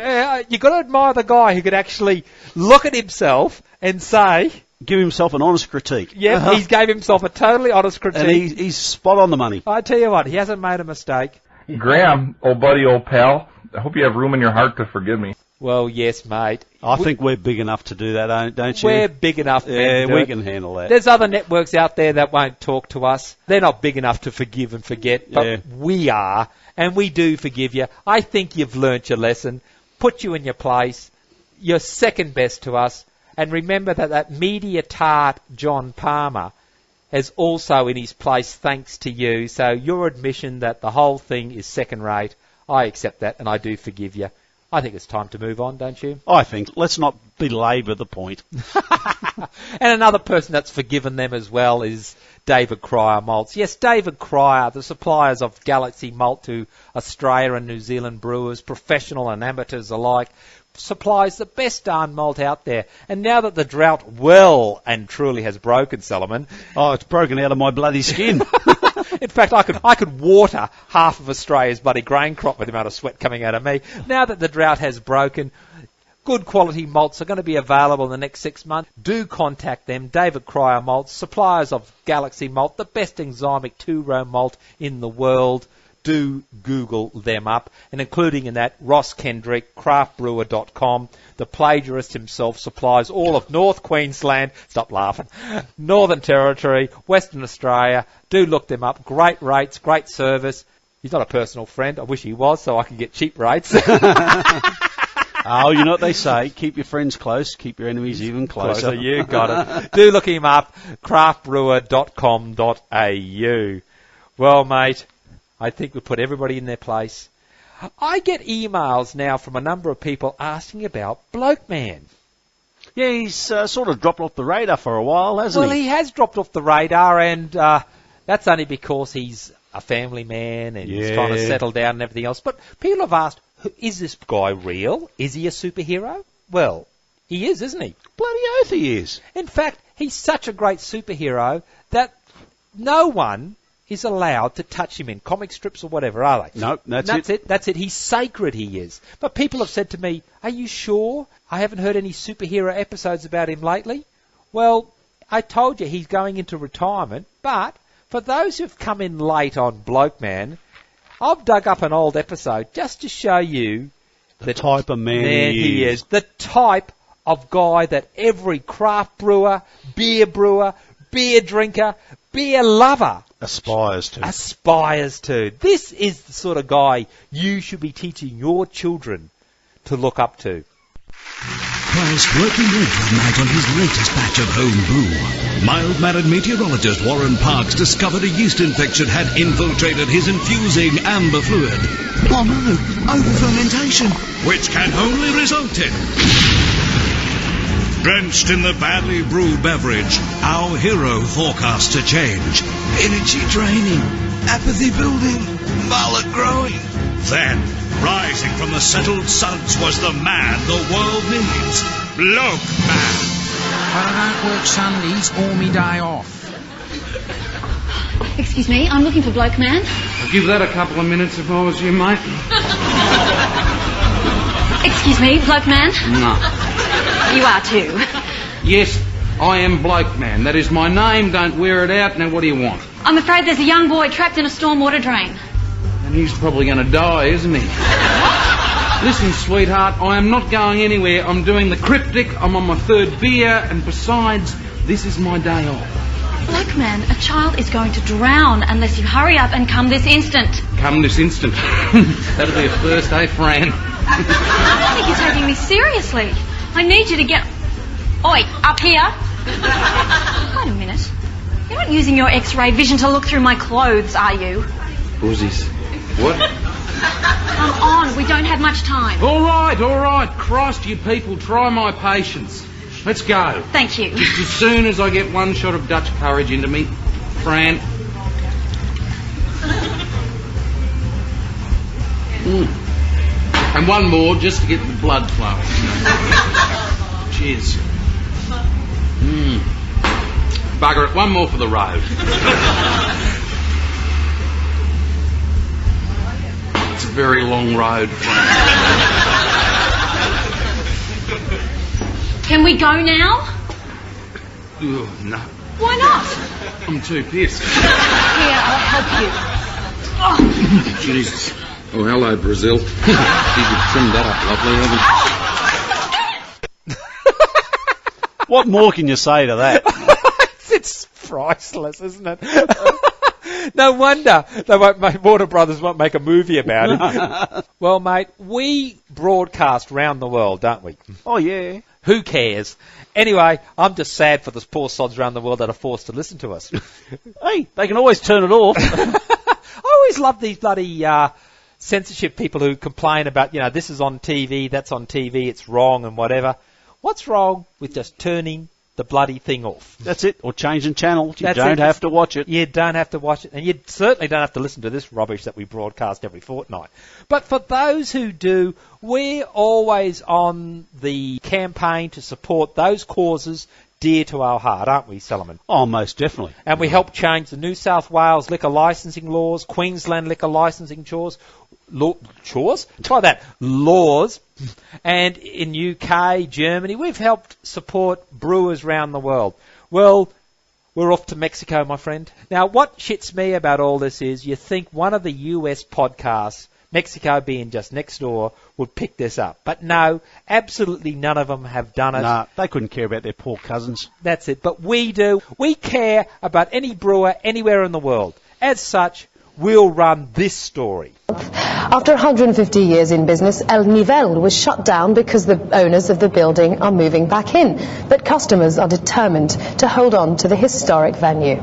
You've got to admire the guy who could actually look at himself and say... Give himself an honest critique. Yeah, He gave himself a totally honest critique. And he's spot on the money. I tell you what, he hasn't made a mistake. Graham, old buddy, old pal, I hope you have room in your heart to forgive me. Well, yes, mate. I think we're big enough to do that, don't you? We're big enough. Yeah, we can handle that. There's other networks out there that won't talk to us. They're not big enough to forgive and forget, but we are, and we do forgive you. I think you've learnt your lesson, put you in your place. You're second best to us. And remember that media tart John Palmer is also in his place thanks to you. So your admission that the whole thing is second rate, I accept that and I do forgive you. I think it's time to move on, don't you? I think. Let's not belabour the point. And another person that's forgiven them as well is David Cryer Malts. Yes, David Cryer, the suppliers of Galaxy Malt to Australia and New Zealand brewers, professional and amateurs alike, supplies the best darn malt out there. And now that the drought well and truly has broken, Cellarman... Oh, it's broken out of my bloody skin. In fact, I could water half of Australia's bloody grain crop with the amount of sweat coming out of me. Now that the drought has broken, good quality malts are going to be available in the next 6 months. Do contact them, David Cryer Malts, suppliers of Galaxy Malt, the best enzymic 2-row malt in the world. Do Google them up, and including in that Ross Kendrick, craftbrewer.com, the plagiarist himself, supplies all of North Queensland, stop laughing, Northern Territory, Western Australia. Do look them up. Great rates, great service. He's not a personal friend. I wish he was so I could get cheap rates. Oh, you know what they say, keep your friends close, keep your enemies even closer. You got it. Do look him up, craftbrewer.com.au. Well, mate, I think we put everybody in their place. I get emails now from a number of people asking about Bloke Man. Yeah, he's sort of dropped off the radar for a while, hasn't he? Well, he has dropped off the radar, and that's only because he's a family man and he's trying to settle down and everything else. But people have asked, is this guy real? Is he a superhero? Well, he is, isn't he? Bloody oath he is. In fact, he's such a great superhero that no one is allowed to touch him in comic strips or whatever, are they? No, that's it. That's it. He's sacred, he is. But people have said to me, are you sure? I haven't heard any superhero episodes about him lately. Well, I told you he's going into retirement, but for those who've come in late on Bloke Man, I've dug up an old episode just to show you the type of man he is. The type of guy that every craft brewer, beer drinker, beer lover aspires to. This is the sort of guy you should be teaching your children to look up to. Whilst working overnight on his latest batch of home brew, mild-mannered meteorologist Warren Parks discovered a yeast infection had infiltrated his infusing amber fluid. Oh no, over-fermentation. Which can only result in... Drenched in the badly brewed beverage, our hero forecasts a change. Energy draining, apathy building, mullet growing. Then, rising from the settled suds was the man the world needs. Bloke Man. But I don't work Sundays or me day off. Excuse me, I'm looking for Bloke Man. I'll give that a couple of minutes if I was you, mate. Excuse me, Bloke Man. No. You are too. Yes, I am Bloke Man. That is my name. Don't wear it out. Now, what do you want? I'm afraid there's a young boy trapped in a stormwater drain. And he's probably going to die, isn't he? Listen, sweetheart, I am not going anywhere. I'm doing the cryptic. I'm on my third beer. And besides, this is my day off. Bloke Man, a child is going to drown unless you hurry up and come this instant. Come this instant. That'll be a first, eh, Fran? I don't think you're taking me seriously. I need you to get... Oi, up here. Wait a minute. You're not using your X-ray vision to look through my clothes, are you? Uzzies. What? Come on, we don't have much time. All right. Christ, you people, try my patience. Let's go. Thank you. Just as soon as I get one shot of Dutch courage into me, Fran. And one more just to get the blood flowing. Cheers. Bugger it, one more for the road. It's a very long road, Fran. Can we go now? Oh, no. Why not? I'm too pissed. Here, I'll help you. Oh. Jesus. Oh, hello, Brazil. You've trimmed that up lovely, haven't you? What more can you say to that? It's priceless, isn't it? No wonder Warner Brothers won't make a movie about it. Well, mate, we broadcast round the world, don't we? Oh, yeah. Who cares? Anyway, I'm just sad for the poor sods around the world that are forced to listen to us. Hey, they can always turn it off. I always love these bloody censorship people who complain about, this is on TV, that's on TV, it's wrong and whatever. What's wrong with just turning the bloody thing off? That's it. Or changing channels. You That's don't it. have to watch it. You don't have to watch it. And you certainly don't have to listen to this rubbish that we broadcast every fortnight. But for those who do, we're always on the campaign to support those causes dear to our heart, aren't we, Cellarman? Oh, most definitely. And we help change the New South Wales liquor licensing laws, Queensland liquor licensing laws, and in UK, Germany, we've helped support brewers around the world. Well, we're off to Mexico, my friend. Now, what shits me about all this is you think one of the US podcasts, Mexico being just next door, would pick this up. But no, absolutely none of them have done it. Nah, they couldn't care about their poor cousins. That's it. But we do. We care about any brewer anywhere in the world. As such, we'll run this story. After 150 years in business, El Nivel was shut down because the owners of the building are moving back in. But customers are determined to hold on to the historic venue.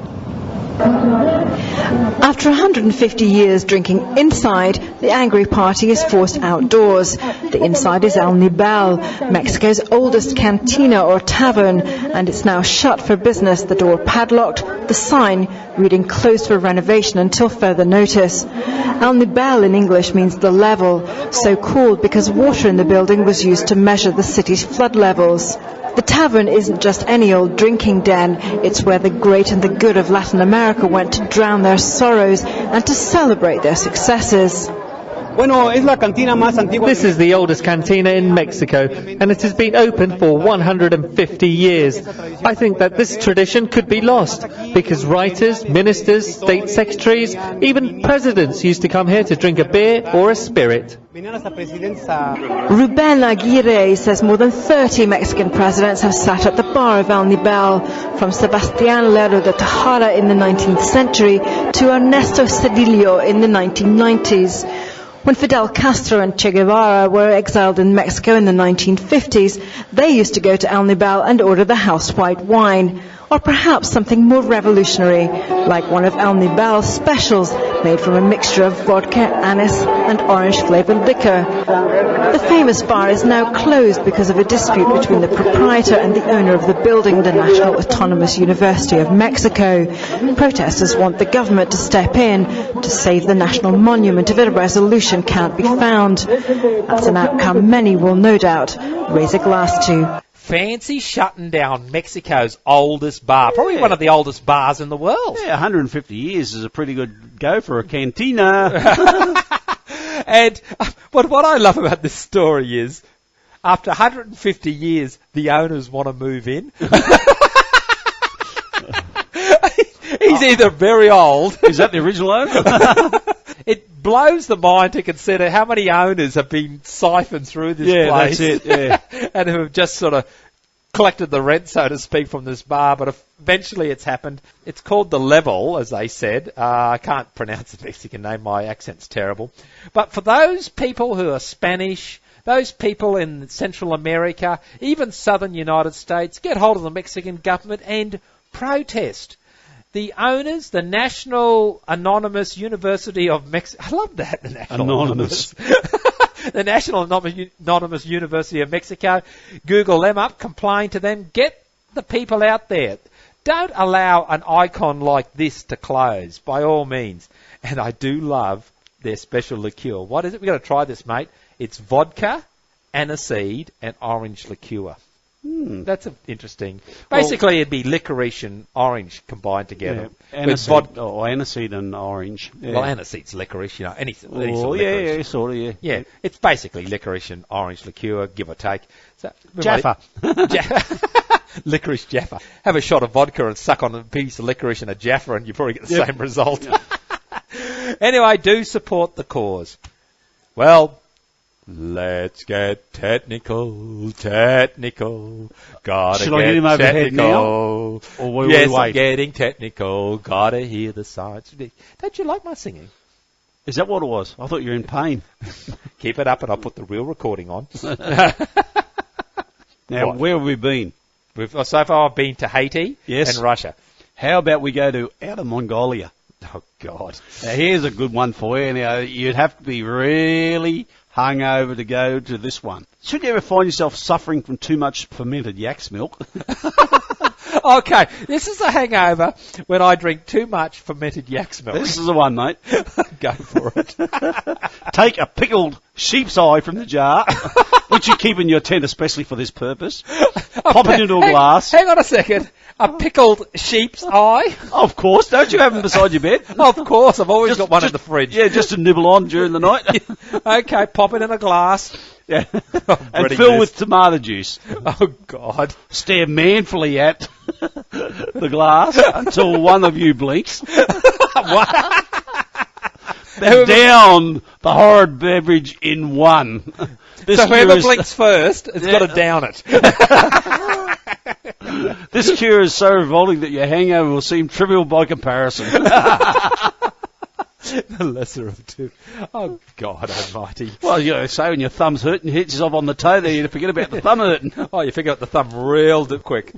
After 150 years drinking inside, the angry party is forced outdoors. The inside is El Nivel, Mexico's oldest cantina or tavern, and it's now shut for business, the door padlocked, the sign reading closed for renovation until further notice. El Nivel in English means the level, so called because water in the building was used to measure the city's flood levels. The tavern isn't just any old drinking den, it's where the great and the good of Latin America went to drown their sorrows and to celebrate their successes. This is the oldest cantina in Mexico, and it has been open for 150 years. I think that this tradition could be lost, because writers, ministers, state secretaries, even presidents used to come here to drink a beer or a spirit. Ruben Aguirre says more than 30 Mexican presidents have sat at the bar of El Nivel, from Sebastián Lerdo de Tejada in the 19th century to Ernesto Zedillo in the 1990s. When Fidel Castro and Che Guevara were exiled in Mexico in the 1950s, they used to go to Alnibal and order the house white wine, or perhaps something more revolutionary, like one of Alnibal's specials made from a mixture of vodka, anise and orange-flavored liquor. The famous bar is now closed because of a dispute between the proprietor and the owner of the building, the National Autonomous University of Mexico. Protesters want the government to step in to save the national monument if a resolution can't be found. That's an outcome many will no doubt raise a glass to. Fancy shutting down Mexico's oldest bar. Probably one of the oldest bars in the world. Yeah, 150 years is a pretty good go for a cantina. But what I love about this story is, after 150 years, the owners want to move in. He's either very old. Is that the original owner? It blows the mind to consider how many owners have been siphoned through this place. That's it, yeah. And who have just sort of collected the rent, so to speak, from this bar. But eventually it's happened. It's called The Level, as they said. I can't pronounce the Mexican name. My accent's terrible. But for those people who are Spanish, those people in Central America, even southern United States, get hold of the Mexican government and protest. The owners, the National Anonymous University of Mexico. I love that, the National Anonymous. The National Anonymous University of Mexico. Google them up, complain to them, get the people out there. Don't allow an icon like this to close, by all means. And I do love their special liqueur. What is it? We've got to try this, mate. It's vodka, aniseed, and orange liqueur. That's interesting. Basically, it'd be licorice and orange combined together. Yeah. Aniseed and orange. Yeah. Well, aniseed's licorice, any sort of licorice. Yeah. Yeah, it's basically licorice and orange liqueur, give or take. So, Jaffa. Licorice Jaffa. Have a shot of vodka and suck on a piece of licorice and a Jaffa and you probably get the same result. Anyway, do support the cause. Well, let's get technical. Gotta Should I get him over head now? Or yes, I'm getting technical. Gotta hear the science. Don't you like my singing? Is that what it was? I thought you were in pain. Keep it up and I'll put the real recording on. Now, where have we been? So far I've been to Haiti and Russia. How about we go to Outer Mongolia? Oh, God. Now, here's a good one for you. Now, you'd have to be really hungover to go to this one. Should you ever find yourself suffering from too much fermented yak's milk? Okay, this is a hangover when I drink too much fermented yak's milk. This is the one, mate. Go for it. Take a pickled sheep's eye from the jar, which you keep in your tent especially for this purpose. Pop it into a glass. Hang on a second. A pickled sheep's eye? Of course. Don't you have them beside your bed? Of course. I've always got one in the fridge. Yeah, just to nibble on during the night. Okay, pop it in a glass. Yeah. And fill with tomato juice. Oh, God. Stare manfully at the glass until one of you blinks. Then down the horrid beverage in one. So whoever blinks first has got to down it. This cure is so revolting that your hangover will seem trivial by comparison. The lesser of two. Oh, God almighty. Well, you know, say when your thumb's hurting, you hit yourself on the toe there, you forget about the thumb hurting. Oh, you forget the thumb real quick.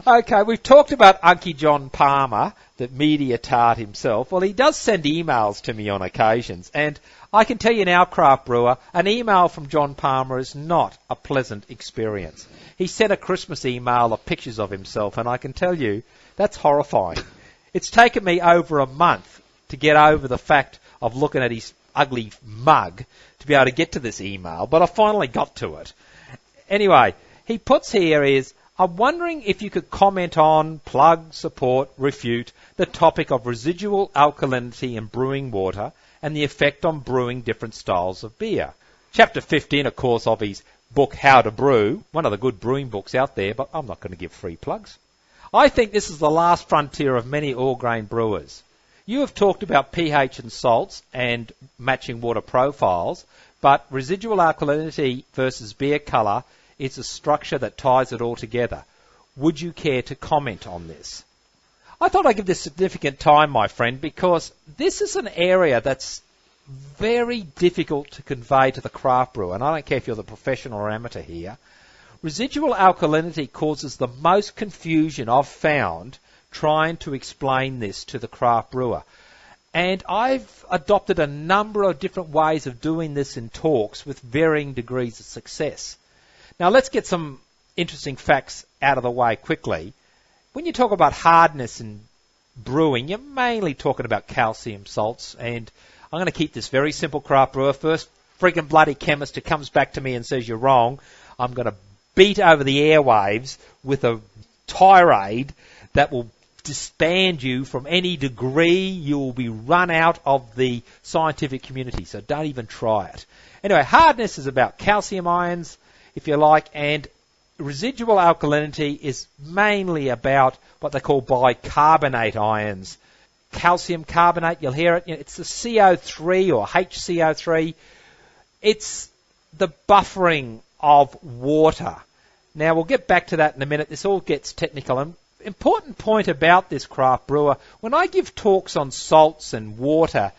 Okay, we've talked about Unky John Palmer, the media tart himself. Well, he does send emails to me on occasions, and I can tell you now, Craft Brewer, an email from John Palmer is not a pleasant experience. He sent a Christmas email of pictures of himself, and I can tell you, that's horrifying. It's taken me over a month to get over the fact of looking at his ugly mug to be able to get to this email, but I finally got to it. Anyway, he puts here is, I'm wondering if you could comment on, plug, support, refute the topic of residual alkalinity in brewing water and the effect on brewing different styles of beer. Chapter 15, of course, of his book, How to Brew, one of the good brewing books out there, but I'm not going to give free plugs. I think this is the last frontier of many all-grain brewers. You have talked about pH and salts and matching water profiles, but residual alkalinity versus beer colour is a structure that ties it all together. Would you care to comment on this? I thought I'd give this significant time, my friend, because this is an area that's very difficult to convey to the craft brewer, and I don't care if you're the professional or amateur here. Residual alkalinity causes the most confusion I've found trying to explain this to the craft brewer. And I've adopted a number of different ways of doing this in talks with varying degrees of success. Now let's get some interesting facts out of the way quickly. When you talk about hardness in brewing, you're mainly talking about calcium salts, and I'm going to keep this very simple, craft brewer. First friggin' bloody chemist who comes back to me and says you're wrong, I'm going to beat over the airwaves with a tirade that will disband you from any degree. You will be run out of the scientific community, so don't even try it. Anyway, hardness is about calcium ions, if you like, and residual alkalinity is mainly about what they call bicarbonate ions. Calcium carbonate, you'll hear it, it's the CO3 or HCO3. It's the buffering of water. Now, we'll get back to that in a minute. This all gets technical. An important point about this, craft brewer, when I give talks on salts and water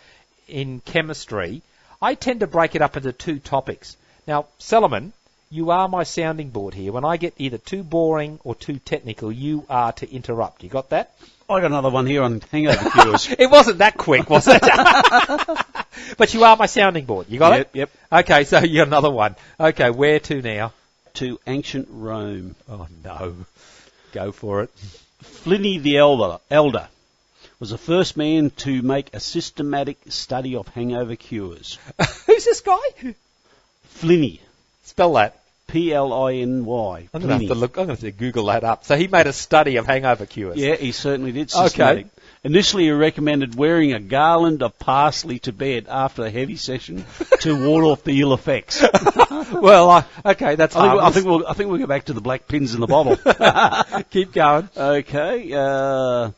in chemistry, I tend to break it up into two topics. Now, Cellarman, you are my sounding board here. When I get either too boring or too technical, you are to interrupt. You got that? I got another one here on hangover cures. It wasn't that quick, was it? But you are my sounding board. You got it? Yep. Okay, so you got another one. Okay, where to now? To ancient Rome. Oh, no. Go for it. Pliny the Elder was the first man to make a systematic study of hangover cures. Who's this guy? Pliny. Spell that. Pliny. I'm going to have to Google that up. So he made a study of hangover cures. Yeah, he certainly did. Systematic. Okay. Initially, he recommended wearing a garland of parsley to bed after a heavy session to ward off the ill effects. Well, okay, that's I think we'll go back to the black pins in the bottle. Keep going. Okay.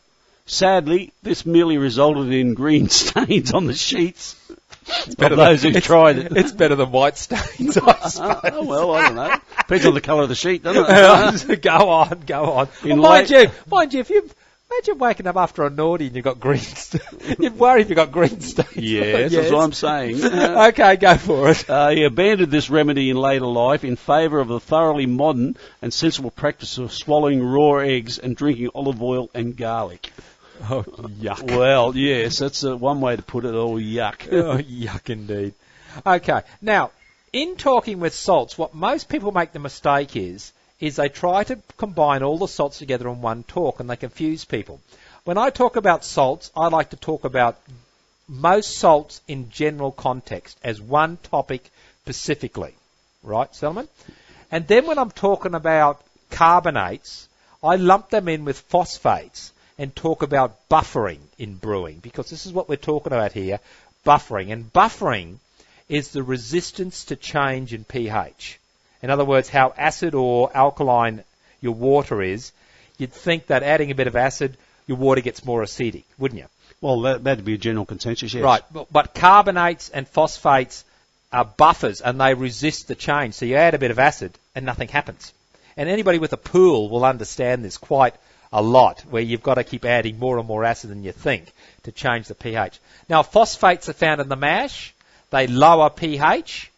Sadly, this merely resulted in green stains on the sheets. It's better those who tried it. It's better than white stains, I suppose. Well, I don't know. Depends on the colour of the sheet, doesn't it? Go on. Well, mind you, if you imagine waking up after a naughty and you've got green you'd worry if you've got green stains. Yes, that's what I'm saying. Okay, go for it. He abandoned this remedy in later life in favour of the thoroughly modern and sensible practice of swallowing raw eggs and drinking olive oil and garlic. Oh, yuck. Well, yes, that's one way to put it. Oh, yuck. Oh, yuck indeed. Okay, now, in talking with salts, what most people make the mistake is they try to combine all the salts together in one talk, and they confuse people. When I talk about salts, I like to talk about most salts in general context as one topic specifically. Right, Cellarman? And then when I'm talking about carbonates, I lump them in with phosphates and talk about buffering in brewing, because this is what we're talking about here, buffering. And buffering is the resistance to change in pH. In other words, how acid or alkaline your water is. You'd think that adding a bit of acid, your water gets more acidic, wouldn't you? Well, that'd be a general consensus, yes. Right, but carbonates and phosphates are buffers, and they resist the change. So you add a bit of acid, and nothing happens. And anybody with a pool will understand this quite a lot, where you've got to keep adding more and more acid than you think to change the pH. Now, phosphates are found in the mash. They lower pH,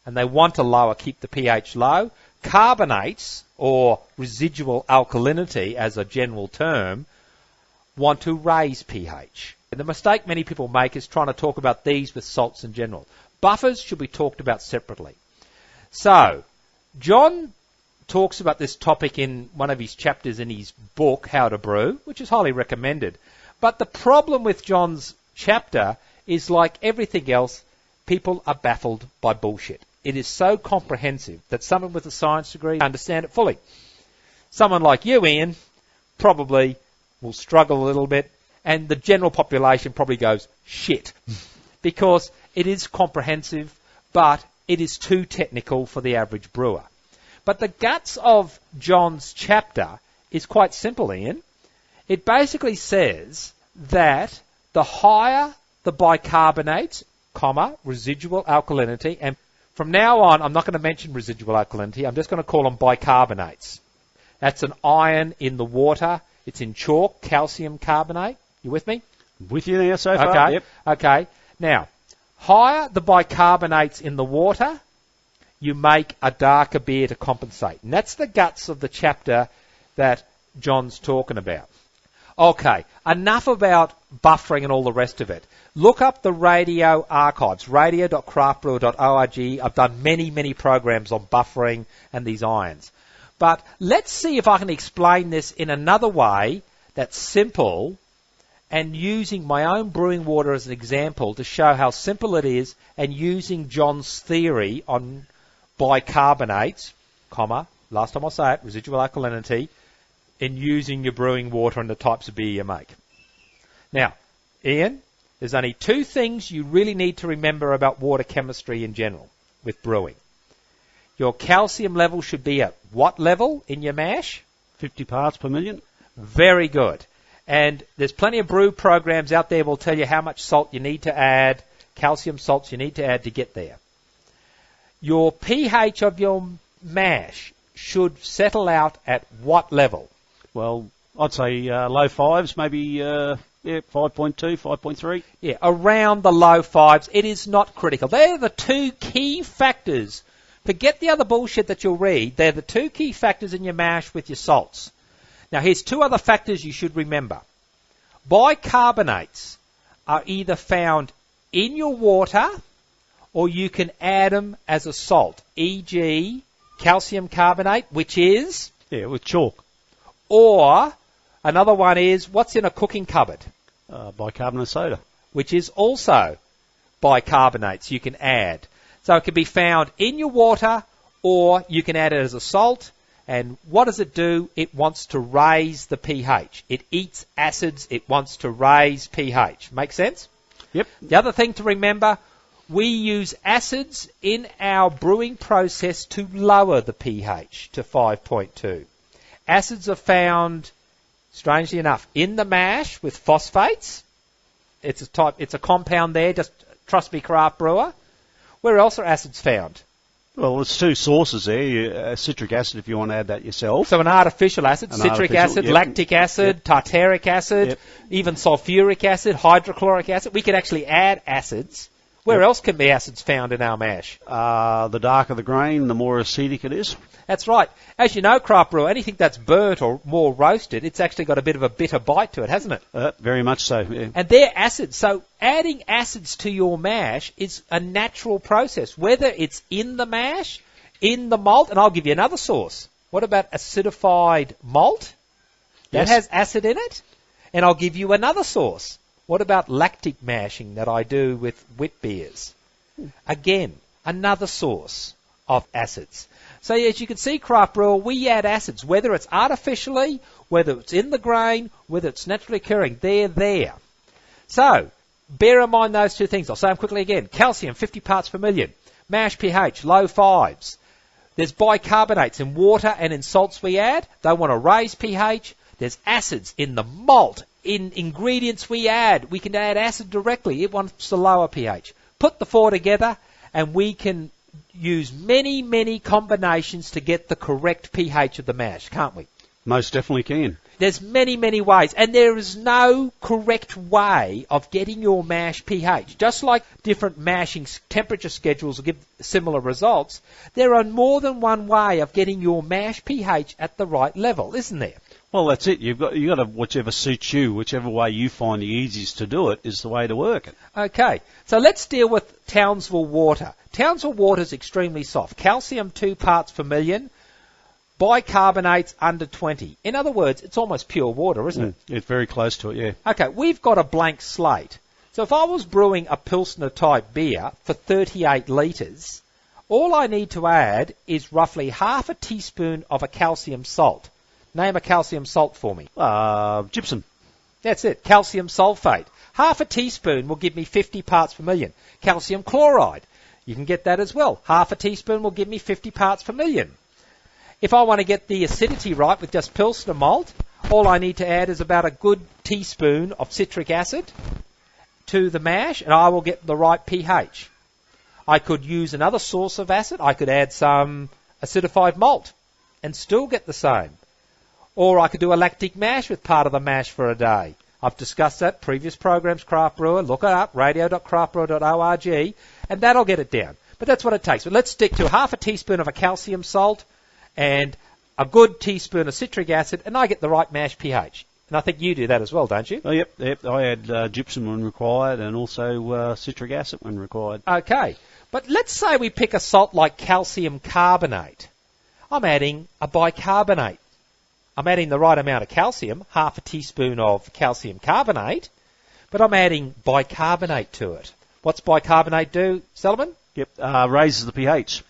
and they want to keep the pH low. Carbonates, or residual alkalinity as a general term, want to raise pH. And the mistake many people make is trying to talk about these with salts in general. Buffers should be talked about separately. So, John talks about this topic in one of his chapters in his book, How to Brew, which is highly recommended. But the problem with John's chapter is, like everything else, people are baffled by bullshit. It is so comprehensive that someone with a science degree understand it fully. Someone like you, Ian, probably will struggle a little bit, and the general population probably goes, shit, because it is comprehensive, but it is too technical for the average brewer. But the guts of John's chapter is quite simple, Ian. It basically says that the higher the bicarbonates, residual alkalinity, and from now on, I'm not going to mention residual alkalinity, I'm just going to call them bicarbonates. That's an ion in the water. It's in chalk, calcium carbonate. You with me? With you now so far. Okay. Now, higher the bicarbonates in the water, you make a darker beer to compensate. And that's the guts of the chapter that John's talking about. Okay, enough about buffering and all the rest of it. Look up the radio archives, radio.craftbrewer.org. I've done many, many programs on buffering and these irons. But let's see if I can explain this in another way that's simple and using my own brewing water as an example to show how simple it is and using John's theory on bicarbonates, last time I say it, residual alkalinity, in using your brewing water and the types of beer you make. Now, Ian, there's only two things you really need to remember about water chemistry in general with brewing. Your calcium level should be at what level in your mash? 50 parts per million. Very good. And there's plenty of brew programs out there that will tell you how much salt you need to add, calcium salts you need to add to get there. Your pH of your mash should settle out at what level? Well, I'd say low fives, maybe 5.2, 5.3. Yeah, around the low fives. It is not critical. They're the two key factors. Forget the other bullshit that you'll read. They're the two key factors in your mash with your salts. Now, here's two other factors you should remember. Bicarbonates are either found in your water or you can add them as a salt, e.g. calcium carbonate, which is... Yeah, with chalk. Or another one is, what's in a cooking cupboard? Bicarbonate soda. Which is also bicarbonates you can add. So it can be found in your water or you can add it as a salt. And what does it do? It wants to raise the pH. It eats acids. It wants to raise pH. Make sense? Yep. The other thing to remember, we use acids in our brewing process to lower the pH to 5.2. Acids are found, strangely enough, in the mash with phosphates. It's a compound there. Just trust me, craft brewer. Where else are acids found? Well, there's two sources there. Citric acid, if you want to add that yourself. So an artificial acid, citric acid, yep. lactic acid, Yep. tartaric acid, Yep. even sulfuric acid, hydrochloric acid. We could actually add acids. Where else can be acids found in our mash? The darker the grain, the more acidic it is. That's right. As you know, craft brewer, anything that's burnt or more roasted, it's actually got a bit of a bitter bite to it, hasn't it? Very much so, yeah. And they're acids. So adding acids to your mash is a natural process, whether it's in the mash, in the malt, and I'll give you another source. What about acidified malt? That Yes. has acid in it. And I'll give you another source. What about lactic mashing that I do with wit beers? Again, another source of acids. So as you can see, craft brewer, we add acids, whether it's artificially, whether it's in the grain, whether it's naturally occurring, they're there. So, bear in mind those two things. I'll say them quickly again. Calcium, 50 parts per million. Mash pH, low fives. There's bicarbonates in water and in salts we add. They want to raise pH. There's acids in the malt. In ingredients we add, we can add acid directly. It wants to lower pH. Put the four together and we can use many, many combinations to get the correct pH of the mash, can't we? Most definitely can. There's many, many ways, and there is no correct way of getting your mash pH. Just like different mashing temperature schedules will give similar results, there are more than one way of getting your mash pH at the right level, isn't there? Well, that's it. You've got to whichever suits you, whichever way you find the easiest to do it is the way to work it. Okay, so let's deal with Townsville water. Townsville water is extremely soft. Calcium 2 parts per million. Bicarbonates under 20. In other words, it's almost pure water, isn't it? It's very close to it, yeah. Okay, we've got a blank slate. So if I was brewing a Pilsner type beer for 38 litres, all I need to add is roughly half a teaspoon of a calcium salt. Name a calcium salt for me. Gypsum. That's it, calcium sulfate. Half a teaspoon will give me 50 parts per million. Calcium chloride, you can get that as well. Half a teaspoon will give me 50 parts per million. If I want to get the acidity right with just Pilsner malt, all I need to add is about a good teaspoon of citric acid to the mash, and I will get the right pH. I could use another source of acid. I could add some acidified malt and still get the same. Or I could do a lactic mash with part of the mash for a day. I've discussed that, previous programs, Craftbrewer, look it up, radio.craftbrewer.org, and that'll get it down. But that's what it takes. But let's stick to half a teaspoon of a calcium salt and a good teaspoon of citric acid, and I get the right mash pH. And I think you do that as well, don't you? Oh, yep. I add gypsum when required and also citric acid when required. Okay. But let's say we pick a salt like calcium carbonate. I'm adding a bicarbonate. I'm adding the right amount of calcium, half a teaspoon of calcium carbonate, but I'm adding bicarbonate to it. What's bicarbonate do, Cellarman? Yep, raises the pH.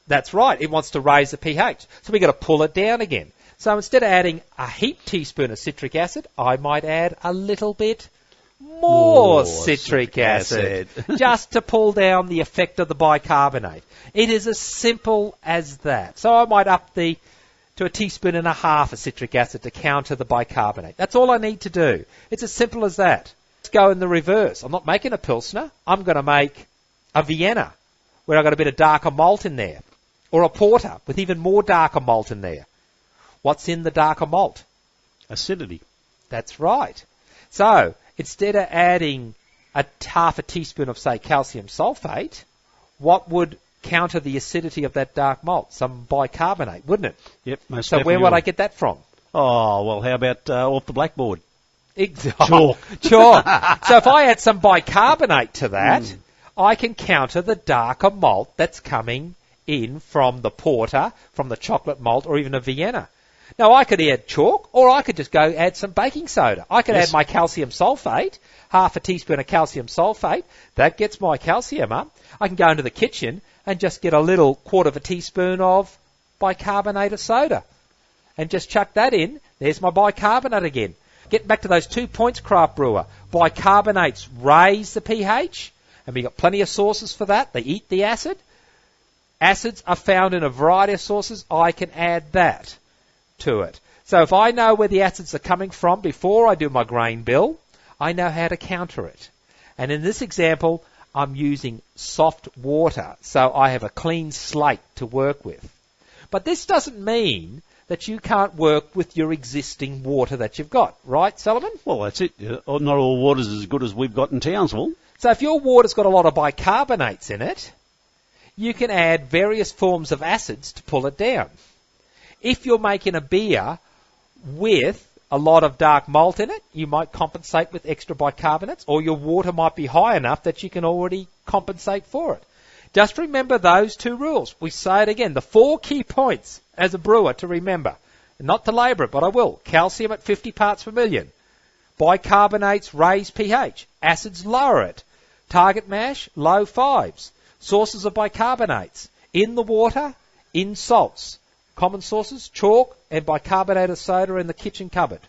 That's right, it wants to raise the pH. So we've got to pull it down again. So instead of adding a heap teaspoon of citric acid, I might add a little bit more citric acid just to pull down the effect of the bicarbonate. It is as simple as that. So I might up to a teaspoon and a half of citric acid to counter the bicarbonate. That's all I need to do. It's as simple as that. Let's go in the reverse. I'm not making a Pilsner. I'm going to make a Vienna where I've got a bit of darker malt in there, or a porter with even more darker malt in there. What's in the darker malt? Acidity. That's right. So instead of adding half a teaspoon of, say, calcium sulfate, what would counter the acidity of that dark malt? Some bicarbonate, wouldn't it? Yep, most So where would I get that from? Oh, well, how about off the blackboard? Chalk. Sure. So if I add some bicarbonate to that, I can counter the darker malt that's coming in from the porter, from the chocolate malt, or even a Vienna. Now, I could add chalk, or I could just go add some baking soda. I could add my calcium sulfate, half a teaspoon of calcium sulfate. That gets my calcium up. I can go into the kitchen and just get a little quarter of a teaspoon of bicarbonate of soda and just chuck that in. There's my bicarbonate again. Getting back to those 2 points, Craft Brewer. Bicarbonates raise the pH, and we've got plenty of sources for that. They eat the acid. Acids are found in a variety of sources. I can add that to it. So if I know where the acids are coming from before I do my grain bill, I know how to counter it. And in this example, I'm using soft water, so I have a clean slate to work with. But this doesn't mean that you can't work with your existing water that you've got, right, Cellarman? Well, that's it. Not all water's as good as we've got in Townsville. So if your water's got a lot of bicarbonates in it, you can add various forms of acids to pull it down. If you're making a beer with a lot of dark malt in it, you might compensate with extra bicarbonates, or your water might be high enough that you can already compensate for it. Just remember those 2 rules. We say it again, the 4 key points as a brewer to remember. Not to labour it, but I will. Calcium at 50 parts per million. Bicarbonates raise pH. Acids lower it. Target mash, low 5s. Sources of bicarbonates. In the water, in salts. Common sources, chalk and bicarbonate of soda in the kitchen cupboard.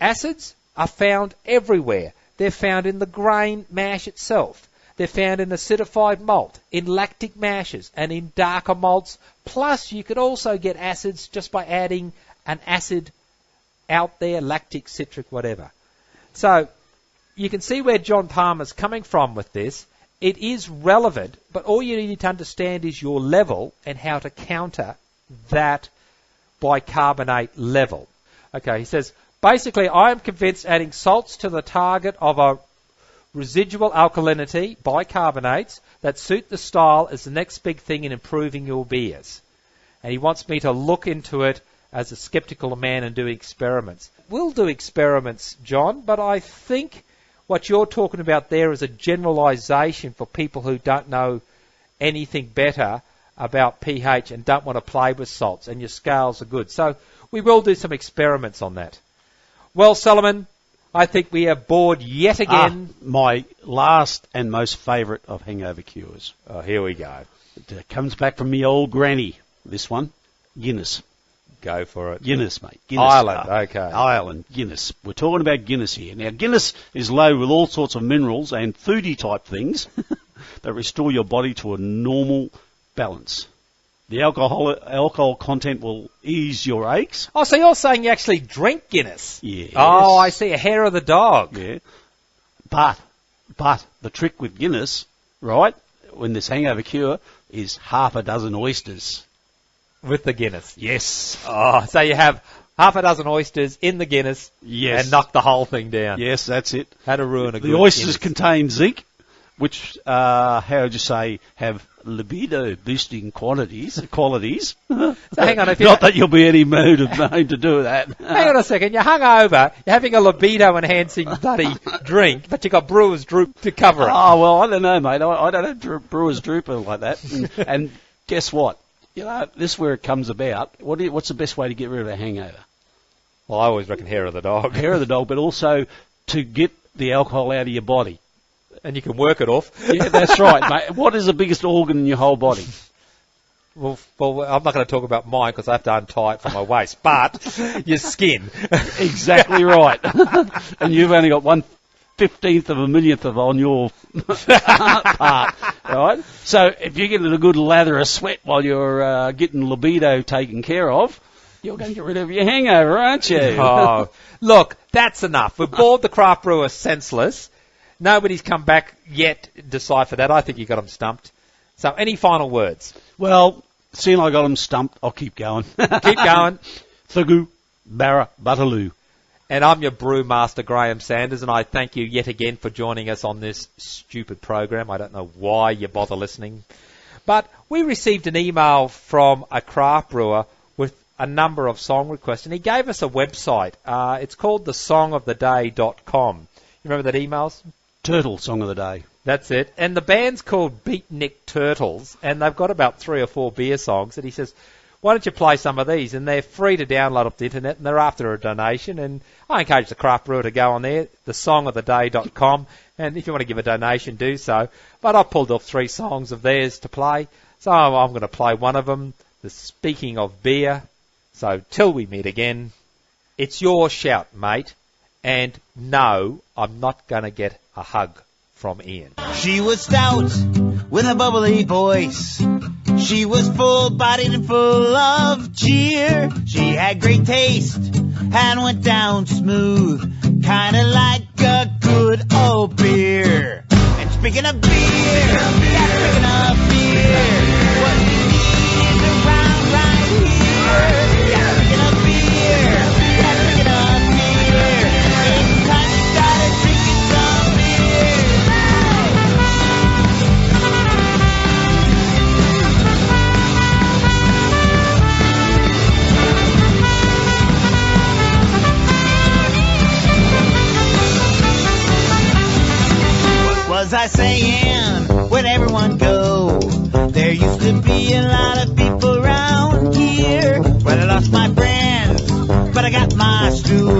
Acids are found everywhere. They're found in the grain mash itself. They're found in acidified malt, in lactic mashes, and in darker malts. Plus, you could also get acids just by adding an acid out there, lactic, citric, whatever. So, you can see where John Palmer's coming from with this. It is relevant, but all you need to understand is your level and how to counter that bicarbonate level. Okay, he says, basically, I am convinced adding salts to the target of a residual alkalinity, bicarbonates, that suit the style is the next big thing in improving your beers. And he wants me to look into it as a skeptical man and do experiments. We'll do experiments, John, but I think what you're talking about there is a generalisation for people who don't know anything better about pH and don't want to play with salts, and your scales are good. So we will do some experiments on that. Well, Cellarman, I think we have bored yet again. My last and most favourite of hangover cures. Oh, here we go. It comes back from me old granny, this one. Guinness. Go for it. Guinness, mate. Guinness. Ireland, okay. Ireland, Guinness. We're talking about Guinness here. Now, Guinness is loaded with all sorts of minerals and foodie type things that restore your body to a normal balance. The alcohol content will ease your aches. Oh, so you're saying you actually drink Guinness? Yes. Oh, I see. A hair of the dog. Yeah. But the trick with Guinness, right, when this hangover cure, is half a dozen oysters. With the Guinness? Yes. Oh, so you have half a dozen oysters in the Guinness, Yes. and knocked the whole thing down. Yes, that's it. How to ruin a good The oysters Guinness. contain zinc, which, how would you say, have libido-boosting qualities. So hang on, if Not that you'll be any mood of mine to do that. Hang on a second, you're hungover, you're having a libido-enhancing bloody drink, but you got Brewer's Droop to cover it. Oh, well, I don't know, mate. I don't have Brewer's Droop like that. And guess what? You know, this is where it comes about. What's the best way to get rid of a hangover? Well, I always reckon hair of the dog. Hair of the dog, but also to get the alcohol out of your body. And you can work it off. Yeah, that's right, mate. What is the biggest organ in your whole body? Well, I'm not going to talk about mine because I have to untie it from my waist, but your skin. Exactly right. And you've only got 1/15 of a millionth of on your part, right? So if you're getting a good lather of sweat while you're getting libido taken care of, you're going to get rid of your hangover, aren't you? Oh, look, that's enough. We've bored the craft brewer senseless. Nobody's come back yet to decide for that. I think you got them stumped. So any final words? Well, seeing I got them stumped, I'll keep going. Keep going. Thugu, Barra, Butterloo. And I'm your brewmaster, Graham Sanders, and I thank you yet again for joining us on this stupid program. I don't know why you bother listening. But we received an email from a craft brewer with a number of song requests, and he gave us a website. It's called thesongoftheday.com. You remember that emails? Turtle Song of the Day. That's it. And the band's called Beatnik Turtles, and they've got about 3 or 4 beer songs. And he says, why don't you play some of these? And they're free to download off the internet, and they're after a donation. And I encourage the craft brewer to go on there, thesongoftheday.com, and if you want to give a donation, do so. But I pulled off 3 songs of theirs to play, so I'm going to play one of them, the Speaking of Beer. So till we meet again, it's your shout, mate. And no, I'm not going to get a hug from Ian. She was stout with a bubbly voice. She was full-bodied and full of cheer. She had great taste and went down smooth, kind of like a good old beer. And speaking of beer, speaking of beer, what we need is around right here. Yeah, speaking of beer, speaking of beer, it's time you started drinking some beer. Was I saying, where'd everyone go? There used to be a lot of people around here. Well, I lost my friends, but I got my stew.